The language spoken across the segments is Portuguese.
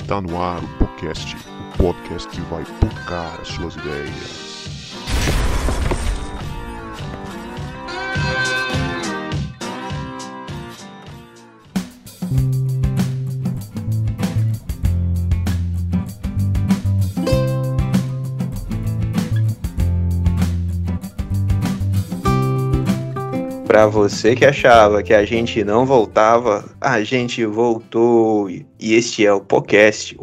Está no ar o podcast que vai tocar as suas ideias. Pra você que achava que a gente não voltava, a gente voltou. E este é o podcast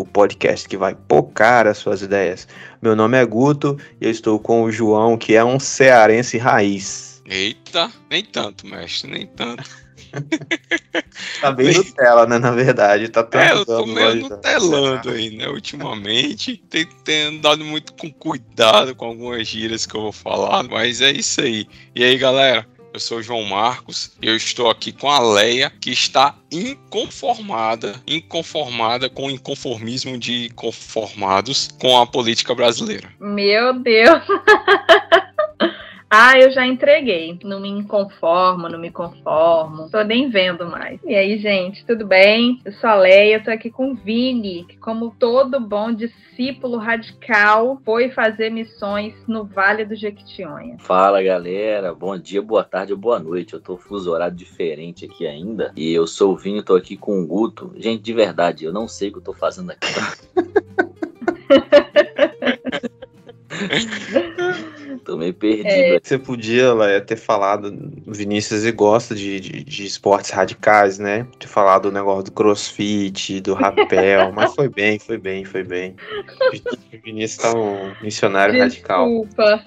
que vai pocar as suas ideias. Meu nome é Guto e eu estou com o João, que é um cearense raiz. Eita, nem tanto, mestre, nem tanto. Tá bem Nutella, né, na verdade. Tá eu tô meio nutelando aí, né, ultimamente. Tem andado muito com cuidado com algumas gírias que eu vou falar, mas é isso aí. E aí, galera? Eu sou o João Marcos e eu estou aqui com a Leia, que está inconformada com o inconformismo de conformados com a política brasileira. Meu Deus! Eu já entreguei. Não me conformo. Tô nem vendo mais. E aí, gente, tudo bem? Eu sou a Leia, eu tô aqui com o Vini, que como todo bom discípulo radical, foi fazer missões no Vale do Jequitinhonha. Fala, galera. Bom dia, boa tarde ou boa noite. Eu tô fuso horário diferente aqui ainda. E eu sou o Vini, tô aqui com o Guto. Gente, de verdade, eu não sei o que eu tô fazendo aqui. Tô meio perdido. Você podia, Leia, ter falado, o Vinícius gosta de esportes radicais, né? Ter falado do negócio do crossfit, do rapel, mas foi bem. O Vinícius tá um missionário radical. Desculpa.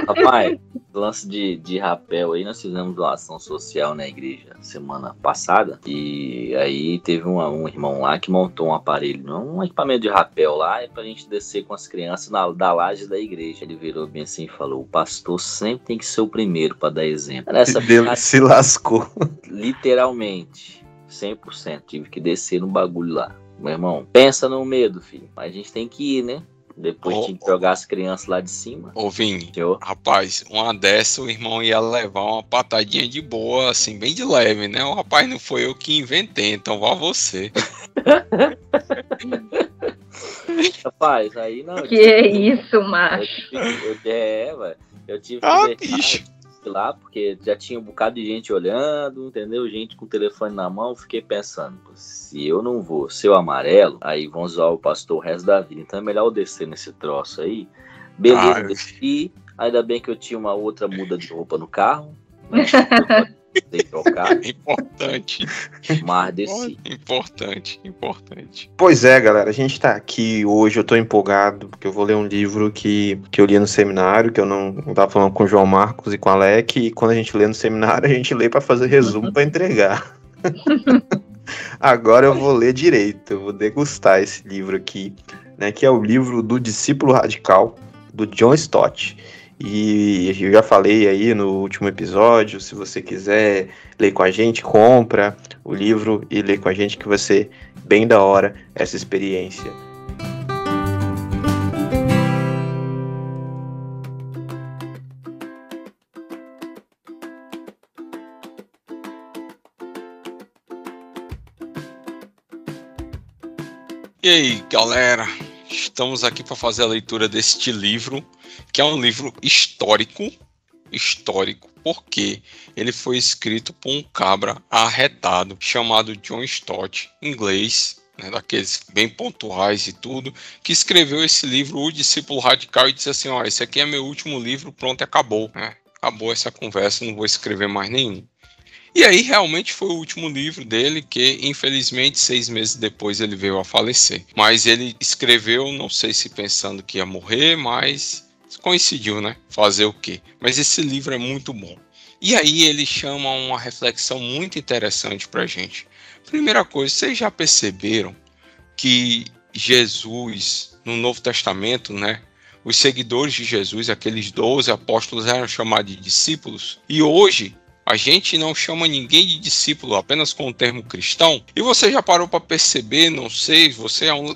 Rapaz, lance de rapel aí, nós fizemos uma ação social na igreja semana passada, e aí teve um irmão lá que montou um aparelho, um equipamento de rapel lá, pra gente descer com as crianças da laje da igreja. Ele virou bem assim e falou: o pastor sempre tem que ser o primeiro pra dar exemplo. Se lascou. Literalmente, 100%, tive que descer no bagulho lá. Meu irmão, pensa no medo, filho, mas a gente tem que ir, né? Depois tinha que jogar as crianças lá de cima. Ô Vini, rapaz, uma dessa o irmão ia levar uma patadinha de boa, assim, bem de leve, né? O rapaz, não foi eu que inventei, então vá você. Rapaz, aí não. Isso, macho. Eu tive que deixar lá, porque já tinha um bocado de gente olhando, entendeu? Gente com o telefone na mão. Fiquei pensando, se eu não vou ser o amarelo, aí vão zoar o pastor o resto da vida. Então é melhor eu descer nesse troço aí. Beleza, desci. Ainda bem que eu tinha uma outra muda de roupa no carro, né? Tem que trocar. Importante. Mas desci. Importante. Pois é, galera, a gente tá aqui hoje, eu tô empolgado, porque eu vou ler um livro que eu li no seminário, que eu não tava falando com o João Marcos e com a Alec, e quando a gente lê no seminário, a gente lê pra fazer resumo pra entregar. Agora eu vou ler direito, eu vou degustar esse livro aqui, né, que é o livro do Discípulo Radical, do John Stott. E eu já falei aí no último episódio, se você quiser ler com a gente, compra o livro e lê com a gente, que vai ser bem da hora essa experiência. E aí, galera? Estamos aqui para fazer a leitura deste livro, que é um livro histórico, porque ele foi escrito por um cabra arretado, chamado John Stott, inglês, né, daqueles bem pontuais e tudo, que escreveu esse livro, O Discípulo Radical, e disse assim: ó, esse aqui é meu último livro, pronto, acabou, né? Acabou essa conversa, não vou escrever mais nenhum. E aí realmente foi o último livro dele, que infelizmente 6 meses depois ele veio a falecer. Mas ele escreveu, não sei se pensando que ia morrer, mas coincidiu, né? Fazer o quê? Mas esse livro é muito bom. E aí ele chama uma reflexão muito interessante pra gente. Primeira coisa, vocês já perceberam que Jesus, no Novo Testamento, né? Os seguidores de Jesus, aqueles 12 apóstolos, eram chamados de discípulos. E hoje a gente não chama ninguém de discípulo, apenas com o termo cristão. E você já parou para perceber, não sei,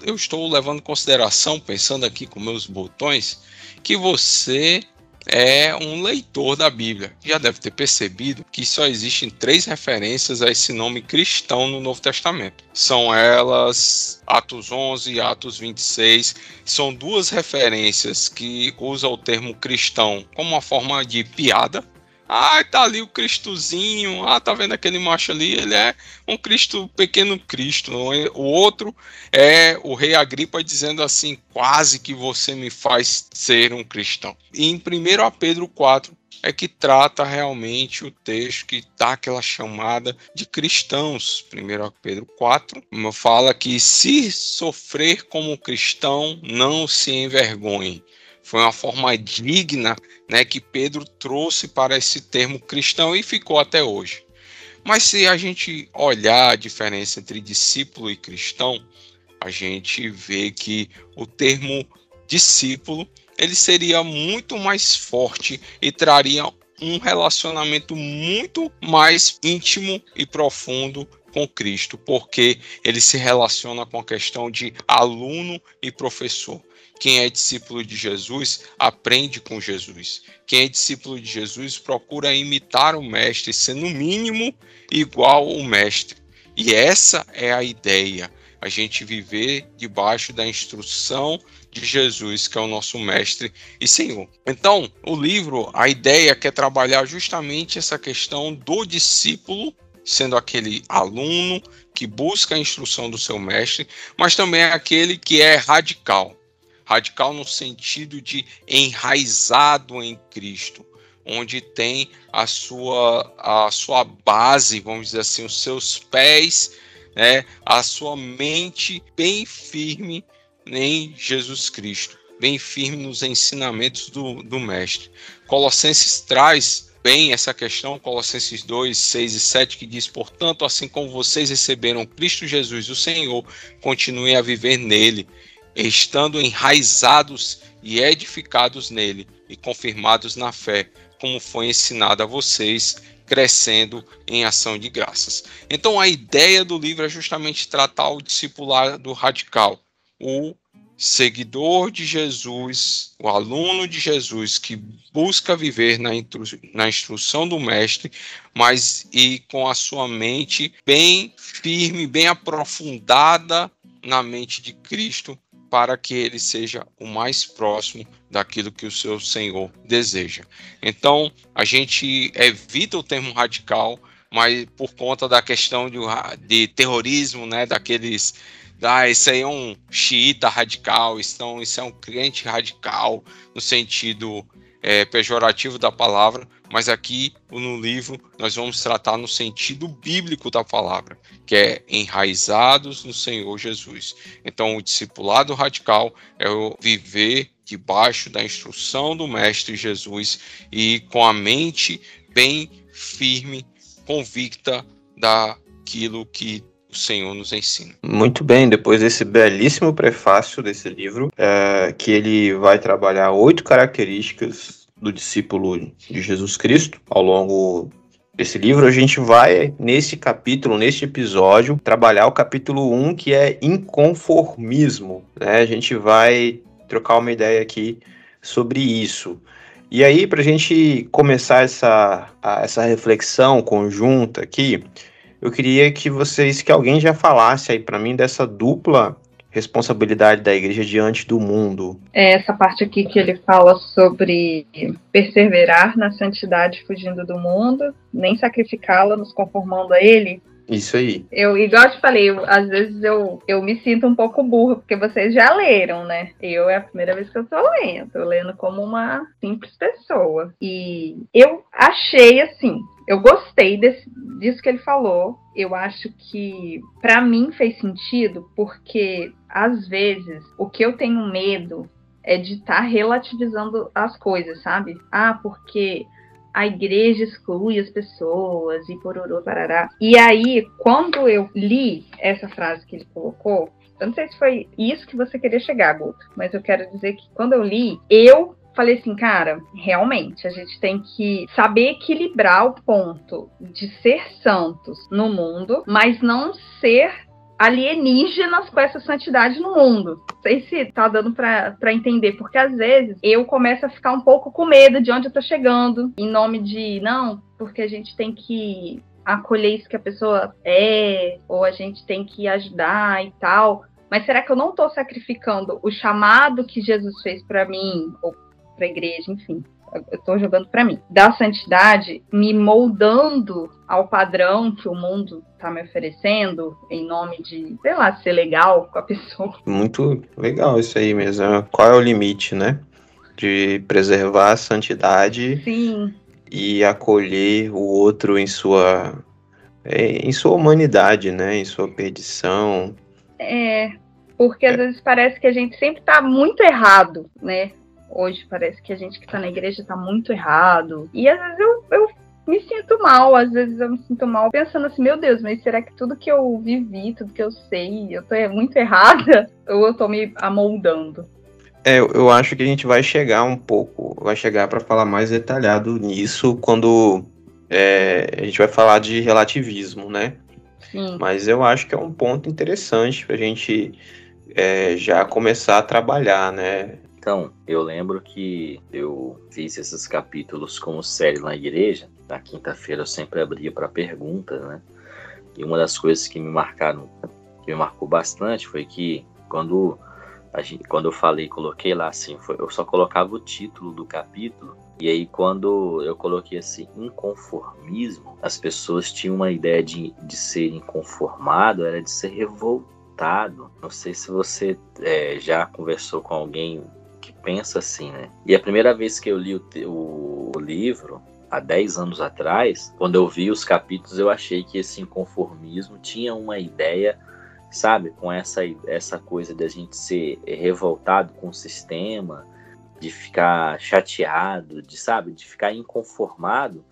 eu estou levando em consideração, pensando aqui com meus botões, que você é um leitor da Bíblia. Já deve ter percebido que só existem 3 referências a esse nome cristão no Novo Testamento. São elas Atos 11 e Atos 26. São 2 referências que usam o termo cristão como uma forma de piada. Ah, tá ali o Cristozinho. Ah, tá vendo aquele macho ali? Ele é um Cristo, pequeno Cristo. O outro é o rei Agripa dizendo assim, quase que você me faz ser um cristão. E em 1 Pedro 4 é que trata realmente o texto que dá aquela chamada de cristãos. 1 Pedro 4 fala que se sofrer como cristão, não se envergonhe. Foi uma forma digna, né, que Pedro trouxe para esse termo cristão e ficou até hoje. Mas se a gente olhar a diferença entre discípulo e cristão, a gente vê que o termo discípulo ele seria muito mais forte e traria um relacionamento muito mais íntimo e profundo com Cristo, porque ele se relaciona com a questão de aluno e professor. Quem é discípulo de Jesus aprende com Jesus. Quem é discípulo de Jesus procura imitar o mestre, ser no mínimo igual ao mestre. E essa é a ideia, a gente viver debaixo da instrução de Jesus, que é o nosso mestre e Senhor. Então, o livro, a ideia quer trabalhar justamente essa questão do discípulo, sendo aquele aluno que busca a instrução do seu mestre, mas também é aquele que é radical. Radical no sentido de enraizado em Cristo, onde tem a sua base, vamos dizer assim, os seus pés, né, a sua mente bem firme em Jesus Cristo, bem firme nos ensinamentos do Mestre. Colossenses traz bem essa questão, Colossenses 2, 6 e 7, que diz, portanto, assim como vocês receberam Cristo Jesus, o Senhor, continuem a viver nele, estando enraizados e edificados nele e confirmados na fé, como foi ensinado a vocês, crescendo em ação de graças. Então a ideia do livro é justamente tratar o discipulado radical, o seguidor de Jesus, o aluno de Jesus que busca viver na instrução do mestre, mas e com a sua mente bem firme, bem aprofundada na mente de Cristo, para que ele seja o mais próximo daquilo que o seu Senhor deseja. Então, a gente evita o termo radical, mas por conta da questão de terrorismo, né, daqueles... esse aí é um xiita radical, então isso é um crente radical, no sentido pejorativo da palavra, mas aqui no livro nós vamos tratar no sentido bíblico da palavra, que é enraizados no Senhor Jesus. Então o discipulado radical é o viver debaixo da instrução do Mestre Jesus e com a mente bem firme, convicta daquilo que o Senhor nos ensina. Muito bem, depois desse belíssimo prefácio desse livro, que ele vai trabalhar 8 características do discípulo de Jesus Cristo ao longo desse livro, a gente vai, nesse capítulo, neste episódio, trabalhar o capítulo 1, que é inconformismo, né? A gente vai trocar uma ideia aqui sobre isso. E aí, para a gente começar essa reflexão conjunta aqui, eu queria que alguém já falasse aí para mim dessa dupla responsabilidade da igreja diante do mundo. Essa parte aqui que ele fala sobre perseverar na santidade fugindo do mundo, nem sacrificá-la, nos conformando a ele. Isso aí. Igual eu te falei, às vezes eu me sinto um pouco burra, porque vocês já leram, né? É a primeira vez que eu tô lendo como uma simples pessoa. E eu achei assim, eu gostei disso que ele falou. Eu acho que pra mim fez sentido, porque às vezes o que eu tenho medo é de estar relativizando as coisas, sabe? Porque a igreja exclui as pessoas e pororô, parará. E aí, quando eu li essa frase que ele colocou, eu não sei se foi isso que você queria chegar, Guto, mas eu quero dizer que quando eu li, eu falei assim, cara, realmente, a gente tem que saber equilibrar o ponto de ser santos no mundo, mas não ser alienígenas com essa santidade no mundo. Não sei se tá dando pra entender, porque às vezes eu começo a ficar um pouco com medo de onde eu tô chegando, em nome de, não, porque a gente tem que acolher isso que a pessoa é, ou a gente tem que ajudar e tal. Mas será que eu não tô sacrificando o chamado que Jesus fez pra mim, ou pra igreja, enfim, eu tô jogando pra mim, da santidade, me moldando ao padrão que o mundo tá me oferecendo, em nome de, sei lá, ser legal com a pessoa? Muito legal isso aí mesmo. Qual é o limite, né? De preservar a santidade. Sim. E acolher o outro em sua humanidade, né? Em sua perdição. Porque às vezes parece que a gente sempre tá muito errado, né? Hoje parece que a gente que tá na igreja tá muito errado. E às vezes eu me sinto mal, pensando assim, meu Deus, mas será que tudo que eu vivi, tudo que eu sei, eu tô muito errada? Ou eu tô me amoldando? Eu acho que a gente vai chegar para falar mais detalhado nisso quando a gente vai falar de relativismo, né? Sim. Mas eu acho que é um ponto interessante pra gente já começar a trabalhar, né? Então, eu lembro que eu fiz esses capítulos como série na igreja. Na quinta-feira eu sempre abria para perguntas, né? E uma das coisas que me marcou bastante foi que quando eu falei, coloquei lá assim, eu só colocava o título do capítulo. E aí quando eu coloquei assim, inconformismo, as pessoas tinham uma ideia de ser inconformado, era de ser revoltado. Não sei se você já conversou com alguém que pensa assim, né? E a primeira vez que eu li o livro, há 10 anos atrás, quando eu vi os capítulos, eu achei que esse inconformismo tinha uma ideia, sabe, com essa coisa de a gente ser revoltado com o sistema, de ficar chateado, de ficar inconformado.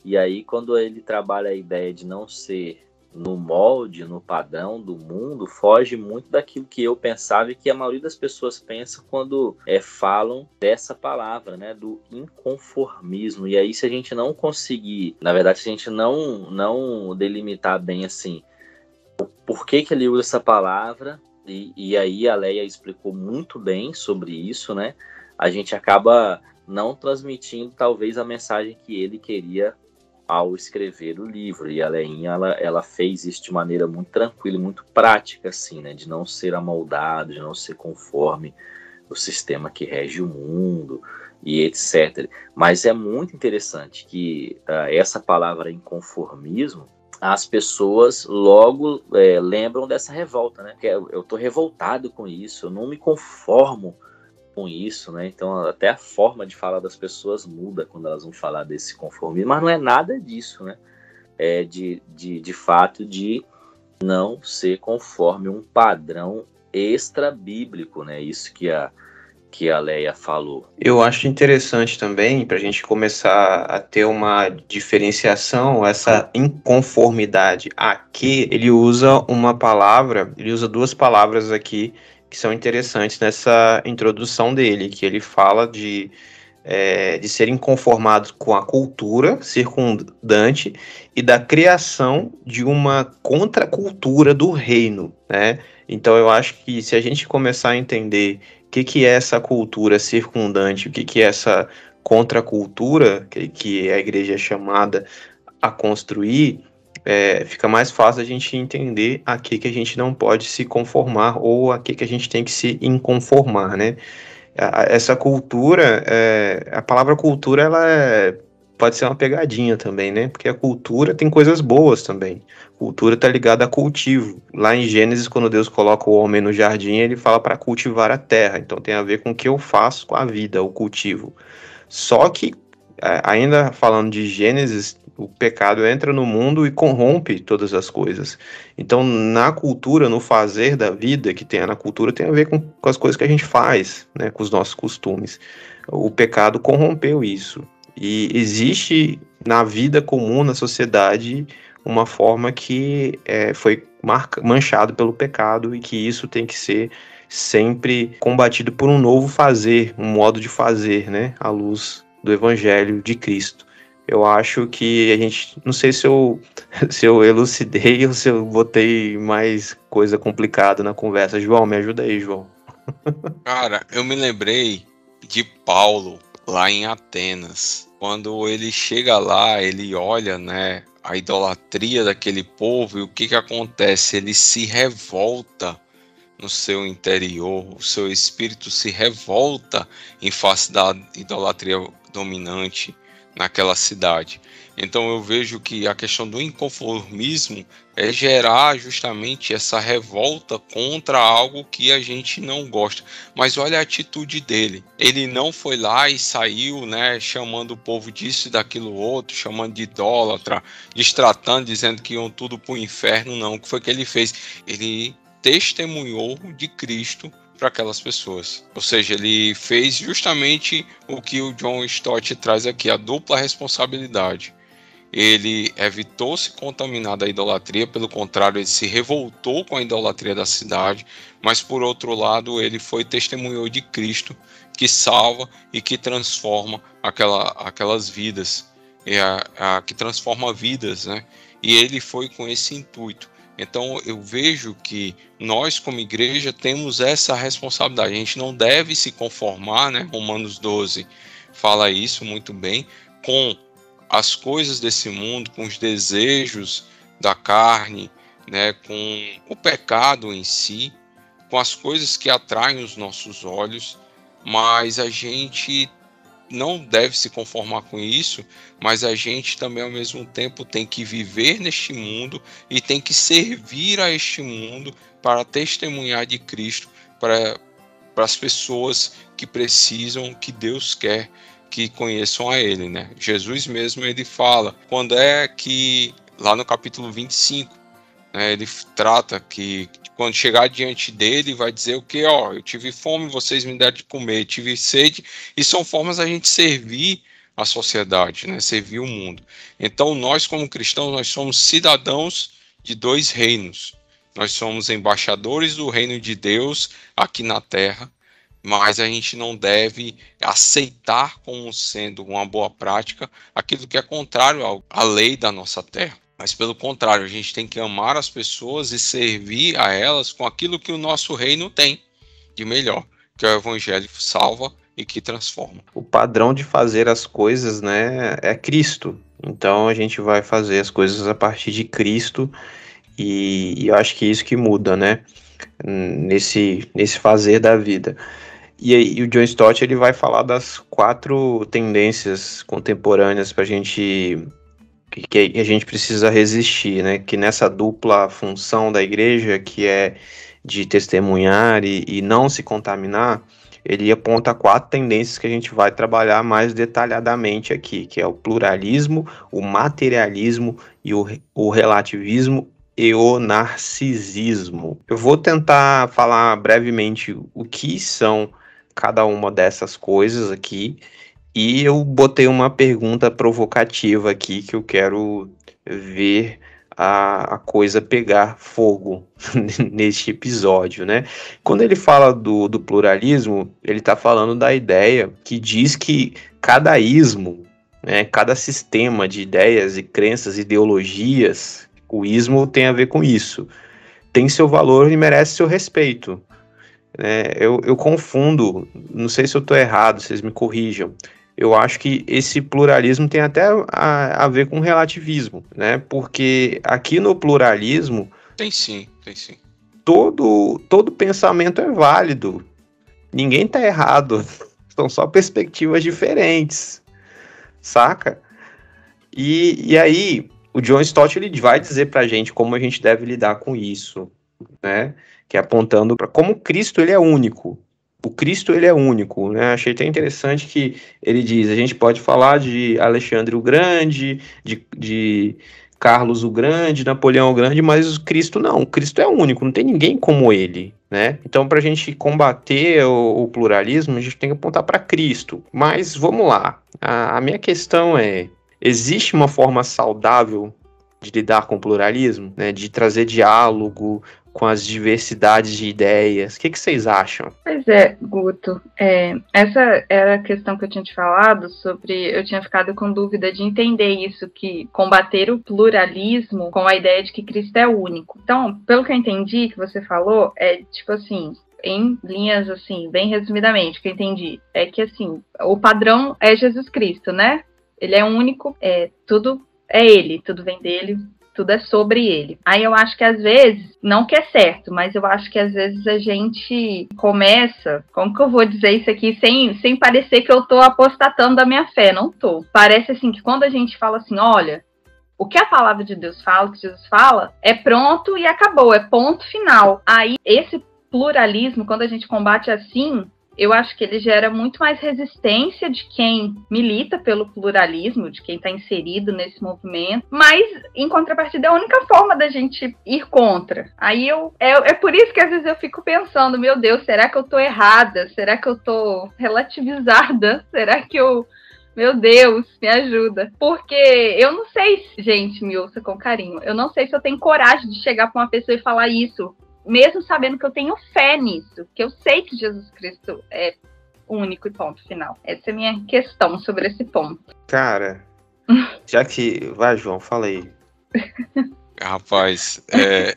E aí, quando ele trabalha a ideia de não ser no molde, no padrão do mundo, foge muito daquilo que eu pensava e que a maioria das pessoas pensa quando falam dessa palavra, né, do inconformismo. E aí, se a gente não conseguir, na verdade, se a gente não delimitar bem assim, por que ele usa essa palavra, e aí a Leia explicou muito bem sobre isso, né? A gente acaba não transmitindo talvez a mensagem que ele queria ao escrever o livro. E a Leinha, ela fez isso de maneira muito tranquila, muito prática, assim, né? De não ser amoldado, de não ser conforme o sistema que rege o mundo e etc. Mas é muito interessante que essa palavra inconformismo, as pessoas logo lembram dessa revolta, né? Porque eu estou revoltado com isso, eu não me conformo com isso, né? Então até a forma de falar das pessoas muda quando elas vão falar desse conformismo, mas não é nada disso, né? É de fato de não ser conforme um padrão extra-bíblico, né? Isso que a Leia falou. Eu acho interessante também, para a gente começar a ter uma diferenciação, essa inconformidade. Aqui ele usa duas palavras aqui que são interessantes nessa introdução dele, que ele fala de ser inconformados com a cultura circundante e da criação de uma contracultura do reino, né? Então eu acho que se a gente começar a entender o que é essa cultura circundante, o que é essa contracultura que a igreja é chamada a construir, fica mais fácil a gente entender a que a gente não pode se conformar ou a que a gente tem que se inconformar, né? Essa cultura, a palavra cultura, ela pode ser uma pegadinha também, né? Porque a cultura tem coisas boas também. Cultura está ligada a cultivo. Lá em Gênesis, quando Deus coloca o homem no jardim, ele fala para cultivar a terra. Então tem a ver com o que eu faço com a vida, o cultivo. Só que, ainda falando de Gênesis, o pecado entra no mundo e corrompe todas as coisas. Então, na cultura, no fazer da vida que tem na cultura, tem a ver com as coisas que a gente faz, né, com os nossos costumes. O pecado corrompeu isso. E existe na vida comum, na sociedade, uma forma que foi manchado pelo pecado e que isso tem que ser sempre combatido por um novo fazer, um modo de fazer, né, à luz do Evangelho de Cristo. Eu acho que a gente, não sei se eu elucidei ou se eu botei mais coisa complicada na conversa. João, me ajuda aí, João. Cara, eu me lembrei de Paulo lá em Atenas. Quando ele chega lá, ele olha, né, a idolatria daquele povo e o que acontece? Ele se revolta no seu interior, o seu espírito se revolta em face da idolatria dominante naquela cidade. Então eu vejo que a questão do inconformismo é gerar justamente essa revolta contra algo que a gente não gosta. Mas olha a atitude dele. Ele não foi lá e saiu, né, chamando o povo disso e daquilo outro, chamando de idólatra, destratando, dizendo que iam tudo para o inferno. Não, o que foi que ele fez? Ele testemunhou de Cristo para aquelas pessoas. Ou seja, ele fez justamente o que o John Stott traz aqui, a dupla responsabilidade. Ele evitou se contaminar da idolatria, pelo contrário, ele se revoltou com a idolatria da cidade, mas por outro lado, ele foi testemunhou de Cristo, que salva e que transforma aquelas vidas, que transforma vidas, né? E ele foi com esse intuito. Então eu vejo que nós como igreja temos essa responsabilidade, a gente não deve se conformar, né? Romanos 12 fala isso muito bem, com as coisas desse mundo, com os desejos da carne, né? Com o pecado em si, com as coisas que atraem os nossos olhos, mas a gente não deve se conformar com isso, mas a gente também ao mesmo tempo tem que viver neste mundo e tem que servir a este mundo para testemunhar de Cristo para as pessoas que precisam, que Deus quer que conheçam a Ele, né? Jesus mesmo, ele fala, quando é que, lá no capítulo 25, né, ele trata que quando chegar diante dele, vai dizer o que? Ó, eu tive fome, vocês me deram de comer, tive sede, e são formas da gente servir a sociedade, né? Servir o mundo. Então, nós como cristãos, nós somos cidadãos de dois reinos. Nós somos embaixadores do reino de Deus aqui na terra, mas a gente não deve aceitar como sendo uma boa prática aquilo que é contrário à lei da nossa terra. Mas pelo contrário, a gente tem que amar as pessoas e servir a elas com aquilo que o nosso reino tem de melhor, que é o evangelho que salva e que transforma. O padrão de fazer as coisas, né, é Cristo. Então a gente vai fazer as coisas a partir de Cristo e eu acho que é isso que muda, né, nesse fazer da vida. E o John Stott, ele vai falar das 4 tendências contemporâneas para a gente que a gente precisa resistir, né? Que nessa dupla função da igreja, que é de testemunhar e não se contaminar, ele aponta 4 tendências que a gente vai trabalhar mais detalhadamente aqui, que é o pluralismo, o materialismo e o relativismo e o narcisismo. Eu vou tentar falar brevemente o que são cada uma dessas coisas aqui, e eu botei uma pergunta provocativa aqui que eu quero ver a coisa pegar fogo neste episódio, né? Quando ele fala do pluralismo, ele está falando da ideia que diz que cada ismo, né, cada sistema de ideias e crenças, ideologias, o ismo tem a ver com isso, tem seu valor e merece seu respeito. Eu confundo, não sei se eu estou errado, vocês me corrijam. Eu acho que esse pluralismo tem até a ver com relativismo, né? Porque aqui no pluralismo... Tem sim. Todo pensamento é válido. Ninguém está errado. São só perspectivas diferentes, saca? E aí, o John Stott, ele vai dizer pra gente como a gente deve lidar com isso, né? Que é apontando para como Cristo, ele é único. O Cristo, ele é único, né? Achei até interessante que ele diz, a gente pode falar de Alexandre o Grande, de Carlos o Grande, Napoleão o Grande, mas o Cristo não. O Cristo é único, não tem ninguém como ele, né? Então, para a gente combater o pluralismo, a gente tem que apontar para Cristo. Mas, vamos lá. A minha questão é, existe uma forma saudável de lidar com o pluralismo, né? De trazer diálogo com as diversidades de ideias. O que vocês acham? Pois é, Guto. Essa era a questão que eu tinha te falado sobre. Eu tinha ficado com dúvida de entender isso, que combater o pluralismo com a ideia de que Cristo é único. Então, pelo que eu entendi que você falou, é tipo assim. Em linhas, assim, bem resumidamente, o que eu entendi é que, assim, o padrão é Jesus Cristo, né? Ele é único, tudo é ele, tudo vem dele, tudo é sobre ele. Aí eu acho que às vezes, não que é certo, mas eu acho que às vezes a gente começa, como que eu vou dizer isso aqui sem parecer que eu tô apostatando da minha fé, não tô. Parece assim que quando a gente fala assim, olha, o que a palavra de Deus fala, o que Jesus fala, é pronto e acabou, é ponto final. Aí esse pluralismo, quando a gente combate assim, eu acho que ele gera muito mais resistência de quem milita pelo pluralismo, de quem está inserido nesse movimento, mas, em contrapartida, é a única forma da gente ir contra. Aí é por isso que às vezes eu fico pensando, meu Deus, será que eu estou errada? Será que eu estou relativizada? Será que eu... Meu Deus, me ajuda. Porque eu não sei, gente, me ouça com carinho, eu não sei se eu tenho coragem de chegar para uma pessoa e falar isso, mesmo sabendo que eu tenho fé nisso, que eu sei que Jesus Cristo é único e ponto final. Essa é a minha questão sobre esse ponto. Cara, já que... Vai, João, fala aí. Rapaz,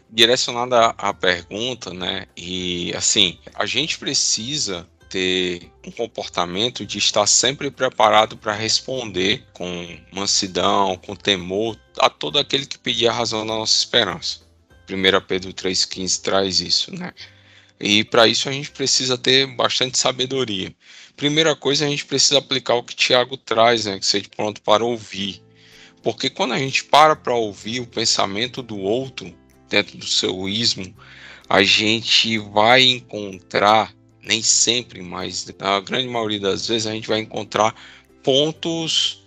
direcionada à pergunta, né, e assim, a gente precisa ter um comportamento de estar sempre preparado para responder com mansidão, com temor, a todo aquele que pedir a razão da nossa esperança. 1 Pedro 3,15 traz isso, né? E para isso a gente precisa ter bastante sabedoria. Primeira coisa, a gente precisa aplicar o que Tiago traz, né? Que seja pronto para ouvir. Porque quando a gente para ouvir o pensamento do outro, dentro do seu ismo, a gente vai encontrar, nem sempre, mas na grande maioria das vezes, a gente vai encontrar pontos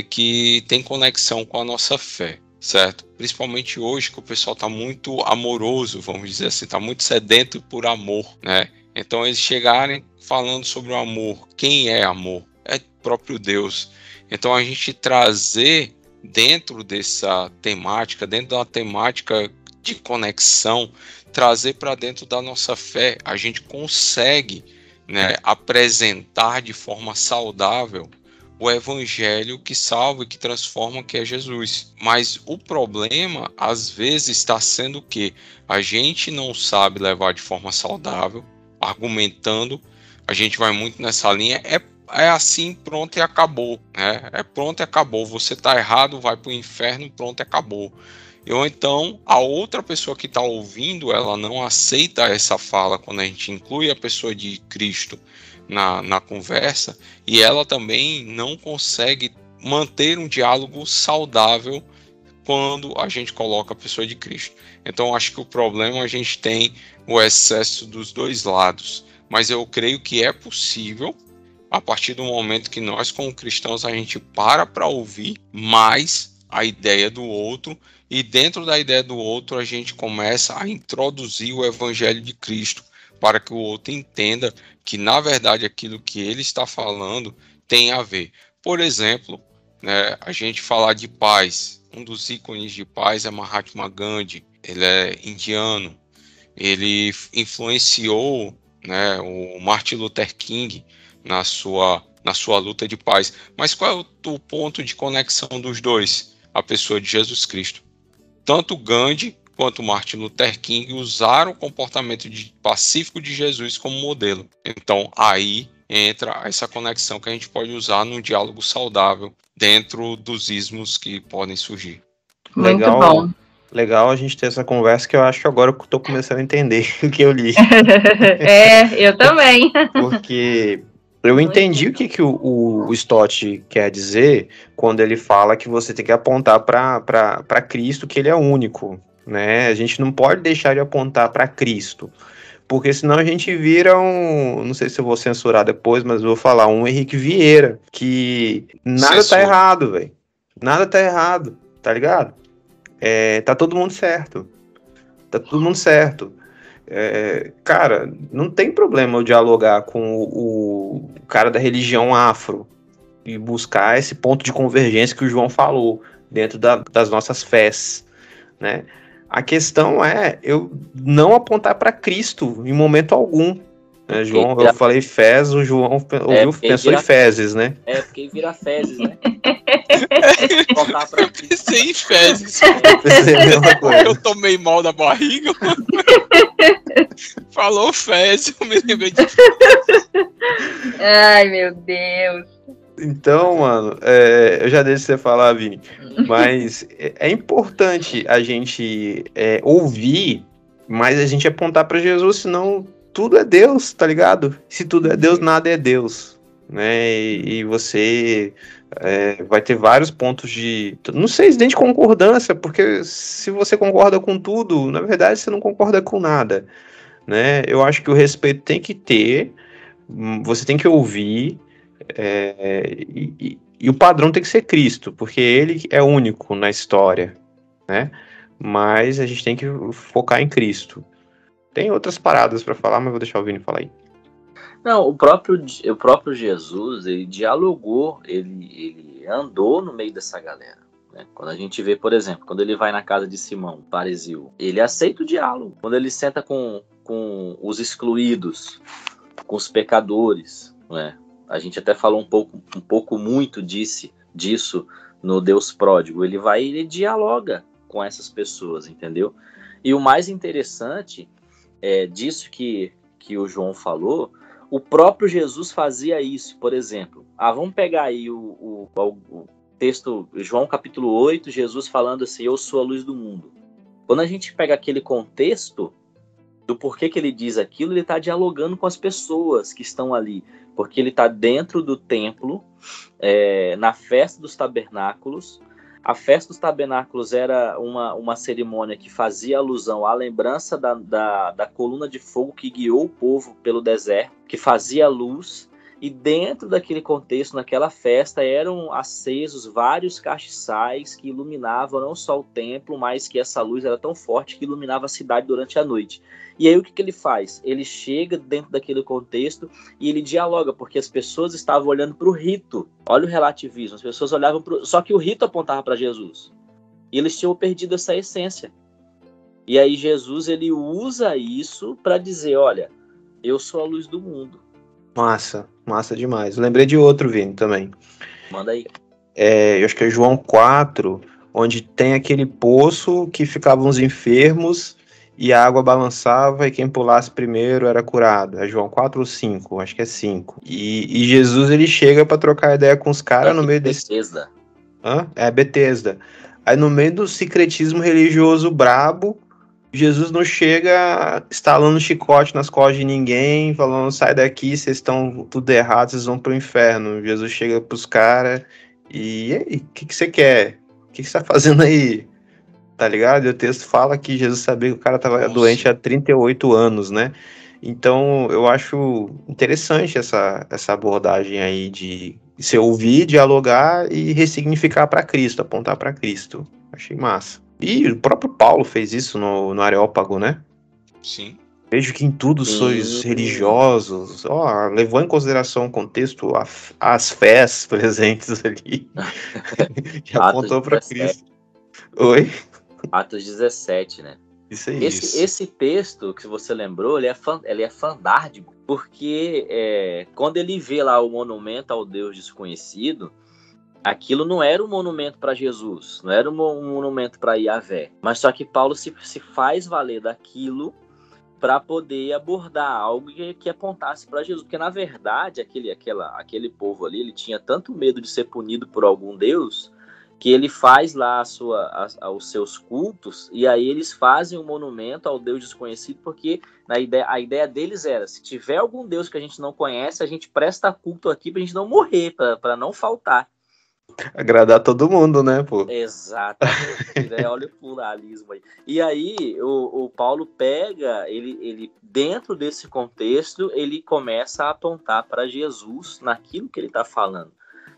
que tem conexão com a nossa fé. Certo? Principalmente hoje que o pessoal está muito amoroso, vamos dizer assim, está muito sedento por amor, né? Então eles chegarem falando sobre o amor. Quem é amor? É próprio Deus. Então a gente trazer dentro dessa temática, dentro da temática de conexão, trazer para dentro da nossa fé, a gente consegue, né, apresentar de forma saudável o evangelho que salva e que transforma, que é Jesus. Mas o problema, às vezes, está sendo que a gente não sabe levar de forma saudável, argumentando, a gente vai muito nessa linha, é assim, pronto e acabou, né? É pronto e acabou, você está errado, vai para o inferno, pronto e acabou. Ou então, a outra pessoa que está ouvindo, ela não aceita essa fala quando a gente inclui a pessoa de Cristo na conversa, e ela também não consegue manter um diálogo saudável quando a gente coloca a pessoa de Cristo. Então acho que o problema, a gente tem o excesso dos dois lados, mas eu creio que é possível, a partir do momento que nós como cristãos a gente para ouvir mais a ideia do outro, e dentro da ideia do outro a gente começa a introduzir o evangelho de Cristo, para que o outro entenda que, na verdade, aquilo que ele está falando tem a ver. Por exemplo, né, a gente falar de paz. Um dos ícones de paz é Mahatma Gandhi. Ele é indiano. Ele influenciou, né, o Martin Luther King na sua luta de paz. Mas qual é o ponto de conexão dos dois? A pessoa de Jesus Cristo. Tanto Gandhi quanto Martin Luther King usaram o comportamento pacífico de Jesus como modelo. Então, aí entra essa conexão que a gente pode usar num diálogo saudável dentro dos ismos que podem surgir. Muito bom. Legal a gente ter essa conversa, que eu acho que agora eu estou começando a entender o que eu li. Eu também. Porque eu entendi o que o Stott quer dizer quando ele fala que você tem que apontar para Cristo, que ele é único. Né? A gente não pode deixar de apontar para Cristo, porque senão a gente vira não sei se eu vou censurar depois, mas eu vou falar, um Henrique Vieira, que nada tá errado, velho. Nada tá errado, tá ligado? Tá todo mundo certo. Tá todo mundo certo. Cara, não tem problema eu dialogar com o cara da religião afro e buscar esse ponto de convergência que o João falou dentro das nossas fés, né? A questão é eu não apontar para Cristo em momento algum. Né, João, eu falei fezes, o João pensou em fezes, né? Porque vira fezes, né? Eu pensei em fezes. Pensei a mesma coisa. Eu tomei mal da barriga. Falou fezes, eu me lembrei de... Ai, meu Deus. Então, mano, eu já deixo você falar, Vini, mas é importante a gente ouvir, mas a gente apontar para Jesus, senão tudo é Deus, tá ligado? Se tudo é Deus, nada é Deus, né? E você vai ter vários pontos de, não sei se de concordância, porque se você concorda com tudo, na verdade você não concorda com nada, né? Eu acho que o respeito tem que ter, você tem que ouvir, e o padrão tem que ser Cristo, porque ele é único na história, né? Mas a gente tem que focar em Cristo. Tem outras paradas para falar, mas vou deixar o Vini falar aí. Não, o próprio Jesus, ele dialogou, ele andou no meio dessa galera. Né? Quando a gente vê, por exemplo, quando ele vai na casa de Simão, fariseu, ele aceita o diálogo. Quando ele senta com os excluídos, com os pecadores, né? A gente até falou um pouco muito disso no Deus Pródigo. Ele vai e ele dialoga com essas pessoas, entendeu? E o mais interessante disso que o João falou, o próprio Jesus fazia isso. Por exemplo, vamos pegar aí o texto, João capítulo 8, Jesus falando assim, eu sou a luz do mundo. Quando a gente pega aquele contexto do porquê que ele diz aquilo, ele está dialogando com as pessoas que estão ali, porque ele está dentro do templo, na festa dos tabernáculos. A festa dos tabernáculos era uma cerimônia que fazia alusão à lembrança da coluna de fogo que guiou o povo pelo deserto, que fazia luz, e dentro daquele contexto, naquela festa, eram acesos vários castiçais que iluminavam não só o templo, mas que essa luz era tão forte que iluminava a cidade durante a noite. E aí o que ele faz? Ele chega dentro daquele contexto e ele dialoga, porque as pessoas estavam olhando para o rito. Olha o relativismo, as pessoas olhavam para só que o rito apontava para Jesus. E eles tinham perdido essa essência. E aí Jesus, ele usa isso para dizer, olha, eu sou a luz do mundo. Massa demais. Eu lembrei de outro, Vini, também. Manda aí. Eu acho que é João 4, onde tem aquele poço que ficavam os enfermos e a água balançava e quem pulasse primeiro era curado. É João 4 ou 5? Acho que é 5. E Jesus, ele chega para trocar ideia com os caras no meio desse... Betesda. Betesda. Aí no meio do secretismo religioso brabo, Jesus não chega estalando chicote nas costas de ninguém, falando, sai daqui, vocês estão tudo errado, vocês vão pro inferno. Jesus chega pros caras e aí, o que você quer? O que você tá fazendo aí? Tá ligado? E o texto fala que Jesus sabia que o cara tava doente há 38 anos, né? Então, eu acho interessante essa abordagem aí de se ouvir, dialogar e ressignificar para Cristo, apontar para Cristo. Achei massa. E o próprio Paulo fez isso no Areópago, né? Sim. Vejo que em tudo sois religiosos. Levou em consideração o contexto, as fés presentes ali. Que apontou para Cristo. Oi? Atos 17, né? Isso aí. Esse texto que você lembrou, ele é fandárdico, porque quando ele vê lá o monumento ao Deus desconhecido, aquilo não era um monumento para Jesus, não era um monumento para Yahvé, mas só que Paulo se faz valer daquilo para poder abordar algo que apontasse para Jesus, porque na verdade aquele povo ali, ele tinha tanto medo de ser punido por algum Deus, que ele faz lá os seus cultos, e aí eles fazem um monumento ao Deus desconhecido, porque a ideia deles era, se tiver algum Deus que a gente não conhece, a gente presta culto aqui pra gente não morrer, para não faltar. Agradar todo mundo, né, pô? Exatamente, né? Olha o pluralismo aí. E aí, o Paulo pega, ele dentro desse contexto, ele começa a apontar para Jesus naquilo que ele está falando.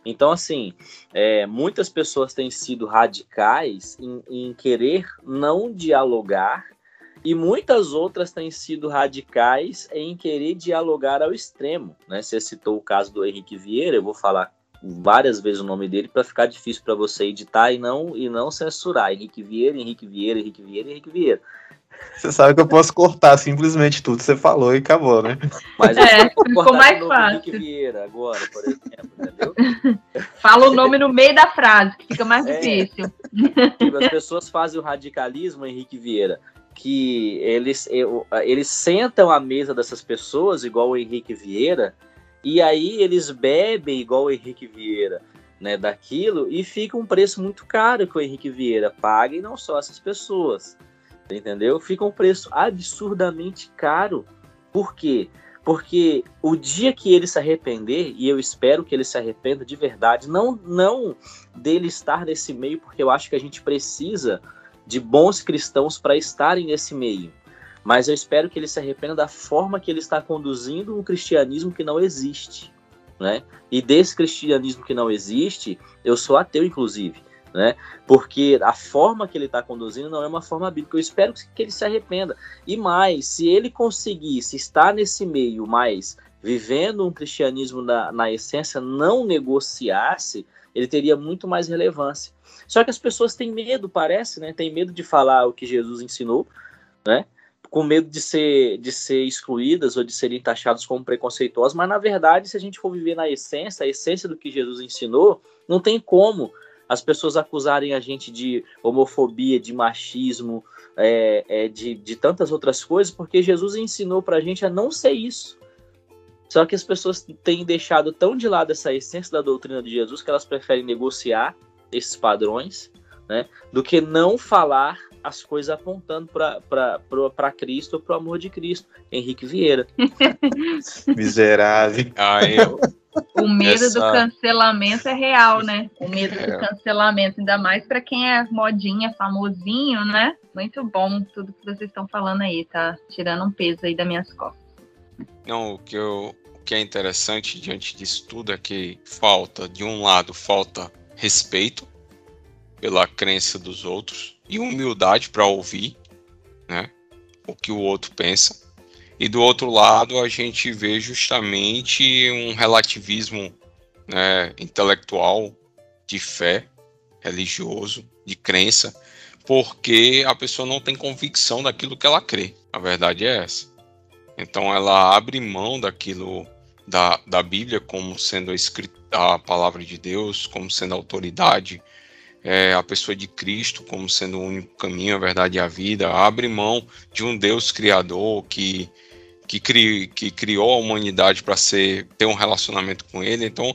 Então, assim, muitas pessoas têm sido radicais em querer não dialogar, e muitas outras têm sido radicais em querer dialogar ao extremo, né? Você citou o caso do Henrique Vieira, eu vou falar várias vezes o nome dele para ficar difícil para você editar e não censurar. Henrique Vieira. Você sabe que eu posso cortar simplesmente tudo que você falou e acabou, né? Mas ficou mais fácil. Henrique Vieira agora, por exemplo, entendeu? Fala o nome no meio da frase, que fica mais difícil. As pessoas fazem o radicalismo, Henrique Vieira, que eles sentam à mesa dessas pessoas, igual o Henrique Vieira, e aí eles bebem igual o Henrique Vieira, né, daquilo, e fica um preço muito caro que o Henrique Vieira paga, e não só essas pessoas, entendeu? Fica um preço absurdamente caro. Por quê? Porque o dia que ele se arrepender, e eu espero que ele se arrependa de verdade, não dele estar nesse meio, porque eu acho que a gente precisa de bons cristãos para estarem nesse meio, mas eu espero que ele se arrependa da forma que ele está conduzindo um cristianismo que não existe, né? E desse cristianismo que não existe, eu sou ateu, inclusive, né? Porque a forma que ele está conduzindo não é uma forma bíblica. Eu espero que ele se arrependa. E mais, se ele conseguisse estar nesse meio, mas vivendo um cristianismo na essência, não negociasse, ele teria muito mais relevância. Só que as pessoas têm medo, parece, né? Tem medo de falar o que Jesus ensinou, né? Com medo de ser excluídas ou de serem taxadas como preconceituosas, mas na verdade, se a gente for viver na essência, a essência do que Jesus ensinou, não tem como as pessoas acusarem a gente de homofobia, de machismo, de tantas outras coisas, porque Jesus ensinou pra gente a não ser isso. Só que as pessoas têm deixado tão de lado essa essência da doutrina de Jesus que elas preferem negociar esses padrões, né, do que não falar as coisas apontando para Cristo ou para o amor de Cristo. Henrique Vieira. Miserável. O medo do cancelamento é real, né? O medo do cancelamento, ainda mais para quem é modinha, famosinho, né? Muito bom tudo que vocês estão falando aí, tá tirando um peso aí das minhas costas. Não, o que é interessante diante disso tudo é que falta, de um lado, falta respeito pela crença dos outros e humildade para ouvir, né, o que o outro pensa. E do outro lado a gente vê justamente um relativismo, né, intelectual, de fé, religioso, de crença, porque a pessoa não tem convicção daquilo que ela crê. A verdade é essa. Então ela abre mão daquilo da Bíblia como sendo a palavra de Deus, como sendo a autoridade, a pessoa de Cristo como sendo o único caminho, a verdade e a vida, abre mão de um Deus criador que criou a humanidade para ter um relacionamento com ele. Então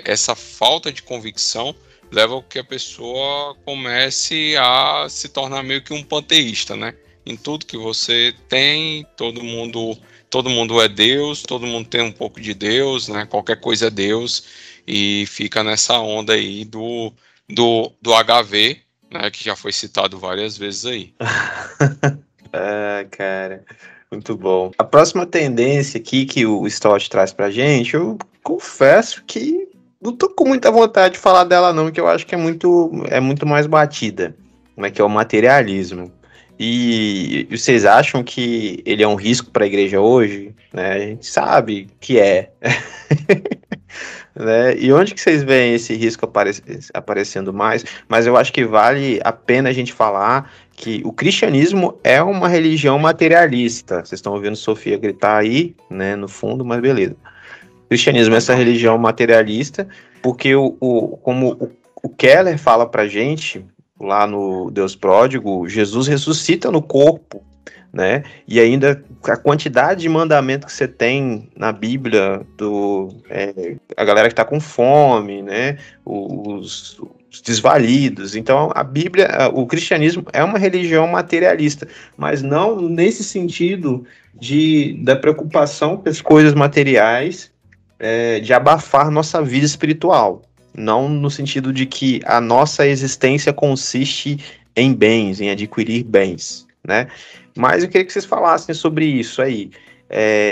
essa falta de convicção leva a que a pessoa comece a se tornar meio que um panteísta, né? Em tudo que você tem, todo mundo é Deus, todo mundo tem um pouco de Deus, né? Qualquer coisa é Deus, e fica nessa onda aí do HV, né? Que já foi citado várias vezes aí. Cara, muito bom. A próxima tendência aqui que o Stott traz pra gente, eu confesso que não tô com muita vontade de falar dela não, que eu acho que é muito mais batida, né? Que é o materialismo. E vocês acham que ele é um risco para a igreja hoje? Né? A gente sabe que é. Né? E onde que vocês veem esse risco aparecendo mais? Mas eu acho que vale a pena a gente falar que o cristianismo é uma religião materialista. Vocês estão ouvindo Sofia gritar aí, né, no fundo, mas beleza. O cristianismo é essa religião materialista, porque como o Keller fala pra gente lá no Deus Pródigo, Jesus ressuscita no corpo, né? E ainda a quantidade de mandamento que você tem na Bíblia, a galera que está com fome, né? Os desvalidos. Então a Bíblia, o cristianismo é uma religião materialista, mas não nesse sentido da preocupação com as coisas materiais, de abafar nossa vida espiritual. Não no sentido de que a nossa existência consiste em bens, em adquirir bens, né? Mas eu queria que vocês falassem sobre isso aí.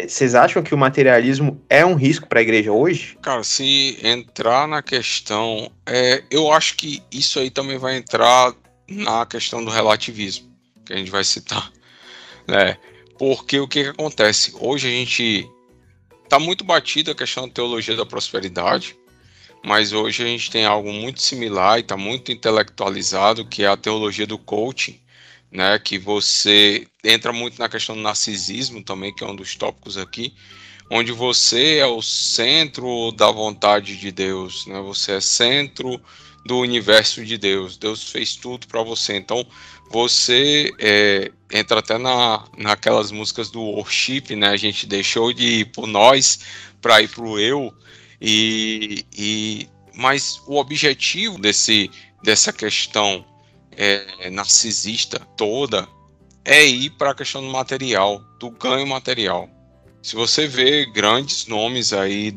Vocês acham que o materialismo é um risco para a igreja hoje? Cara, se entrar na questão, eu acho que isso aí também vai entrar na questão do relativismo, que a gente vai citar, né? Porque o que acontece? Hoje a gente está muito batido a questão da teologia da prosperidade, mas hoje a gente tem algo muito similar e está muito intelectualizado, que é a teologia do coaching, né, que você entra muito na questão do narcisismo também, que é um dos tópicos aqui, onde você é o centro da vontade de Deus, né, você é centro do universo de Deus, Deus fez tudo para você, então você entra até naquelas músicas do worship, né, a gente deixou de ir pro nós para ir pro eu, mas o objetivo dessa questão narcisista toda é ir para a questão do material, do ganho material. Se você vê grandes nomes aí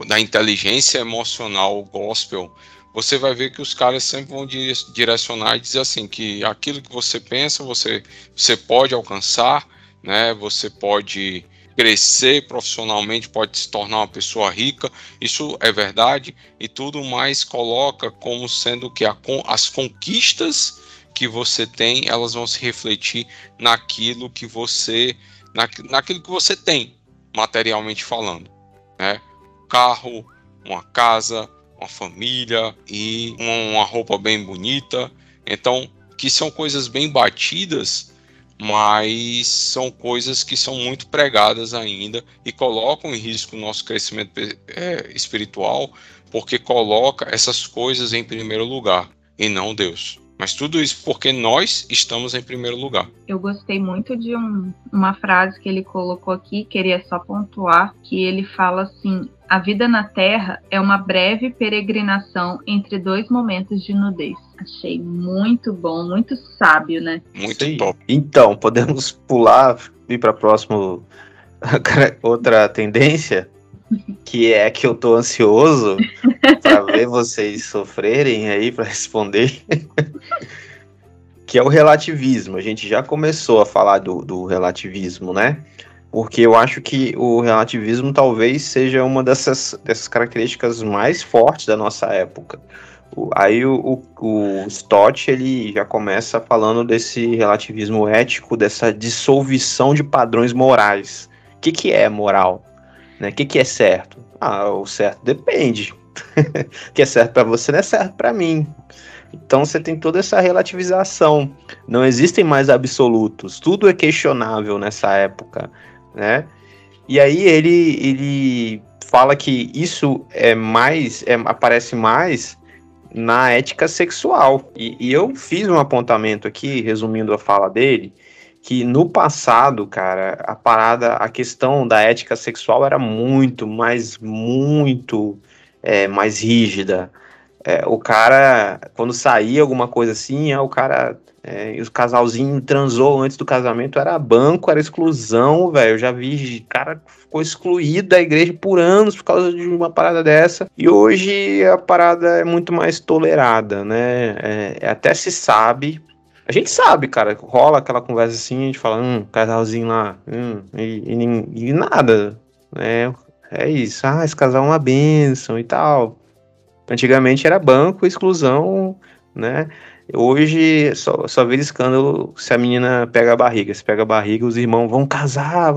da inteligência emocional gospel, você vai ver que os caras sempre vão direcionar e dizer assim, que aquilo que você pensa, você pode alcançar, né? Você pode crescer profissionalmente, pode se tornar uma pessoa rica, isso é verdade, e tudo mais coloca como sendo que as conquistas que você tem, elas vão se refletir naquilo que você tem, materialmente falando, né? Carro, uma casa, uma família e uma roupa bem bonita, então, que são coisas bem batidas, mas são coisas que são muito pregadas ainda e colocam em risco o nosso crescimento espiritual, porque coloca essas coisas em primeiro lugar e não Deus. Mas tudo isso porque nós estamos em primeiro lugar. Eu gostei muito de uma frase que ele colocou aqui, queria só pontuar, que ele fala assim: a vida na Terra é uma breve peregrinação entre dois momentos de nudez. Achei muito bom, muito sábio, né? Muito top. Então, podemos pular e ir para a próxima outra tendência, que é que eu tô ansioso para ver vocês sofrerem aí para responder, que é o relativismo. A gente já começou a falar do relativismo, né? Porque eu acho que o relativismo talvez seja uma dessas características mais fortes da nossa época. Aí o Stott, ele já começa falando desse relativismo ético, dessa dissolução de padrões morais. O que é moral? Né? O que é certo? O certo depende. O que é certo para você não é certo para mim. Então você tem toda essa relativização. Não existem mais absolutos. Tudo é questionável nessa época, né? E aí ele fala que isso aparece mais na ética sexual. E eu fiz um apontamento aqui, resumindo a fala dele, que no passado, cara, a questão da ética sexual era muito mais rígida. O cara, quando saía alguma coisa assim, o casalzinho transou antes do casamento, era banco, era exclusão, velho. Eu já vi cara que ficou excluído da igreja por anos por causa de uma parada dessa. E hoje a parada é muito mais tolerada, né? Até se sabe. A gente sabe, cara, rola aquela conversa assim, a gente fala, casalzinho lá, e nada, né? É isso, esse casal é uma bênção e tal. Antigamente era banco, exclusão, né? Hoje só vira escândalo se a menina pega a barriga. Se pega a barriga, os irmãos vão casar,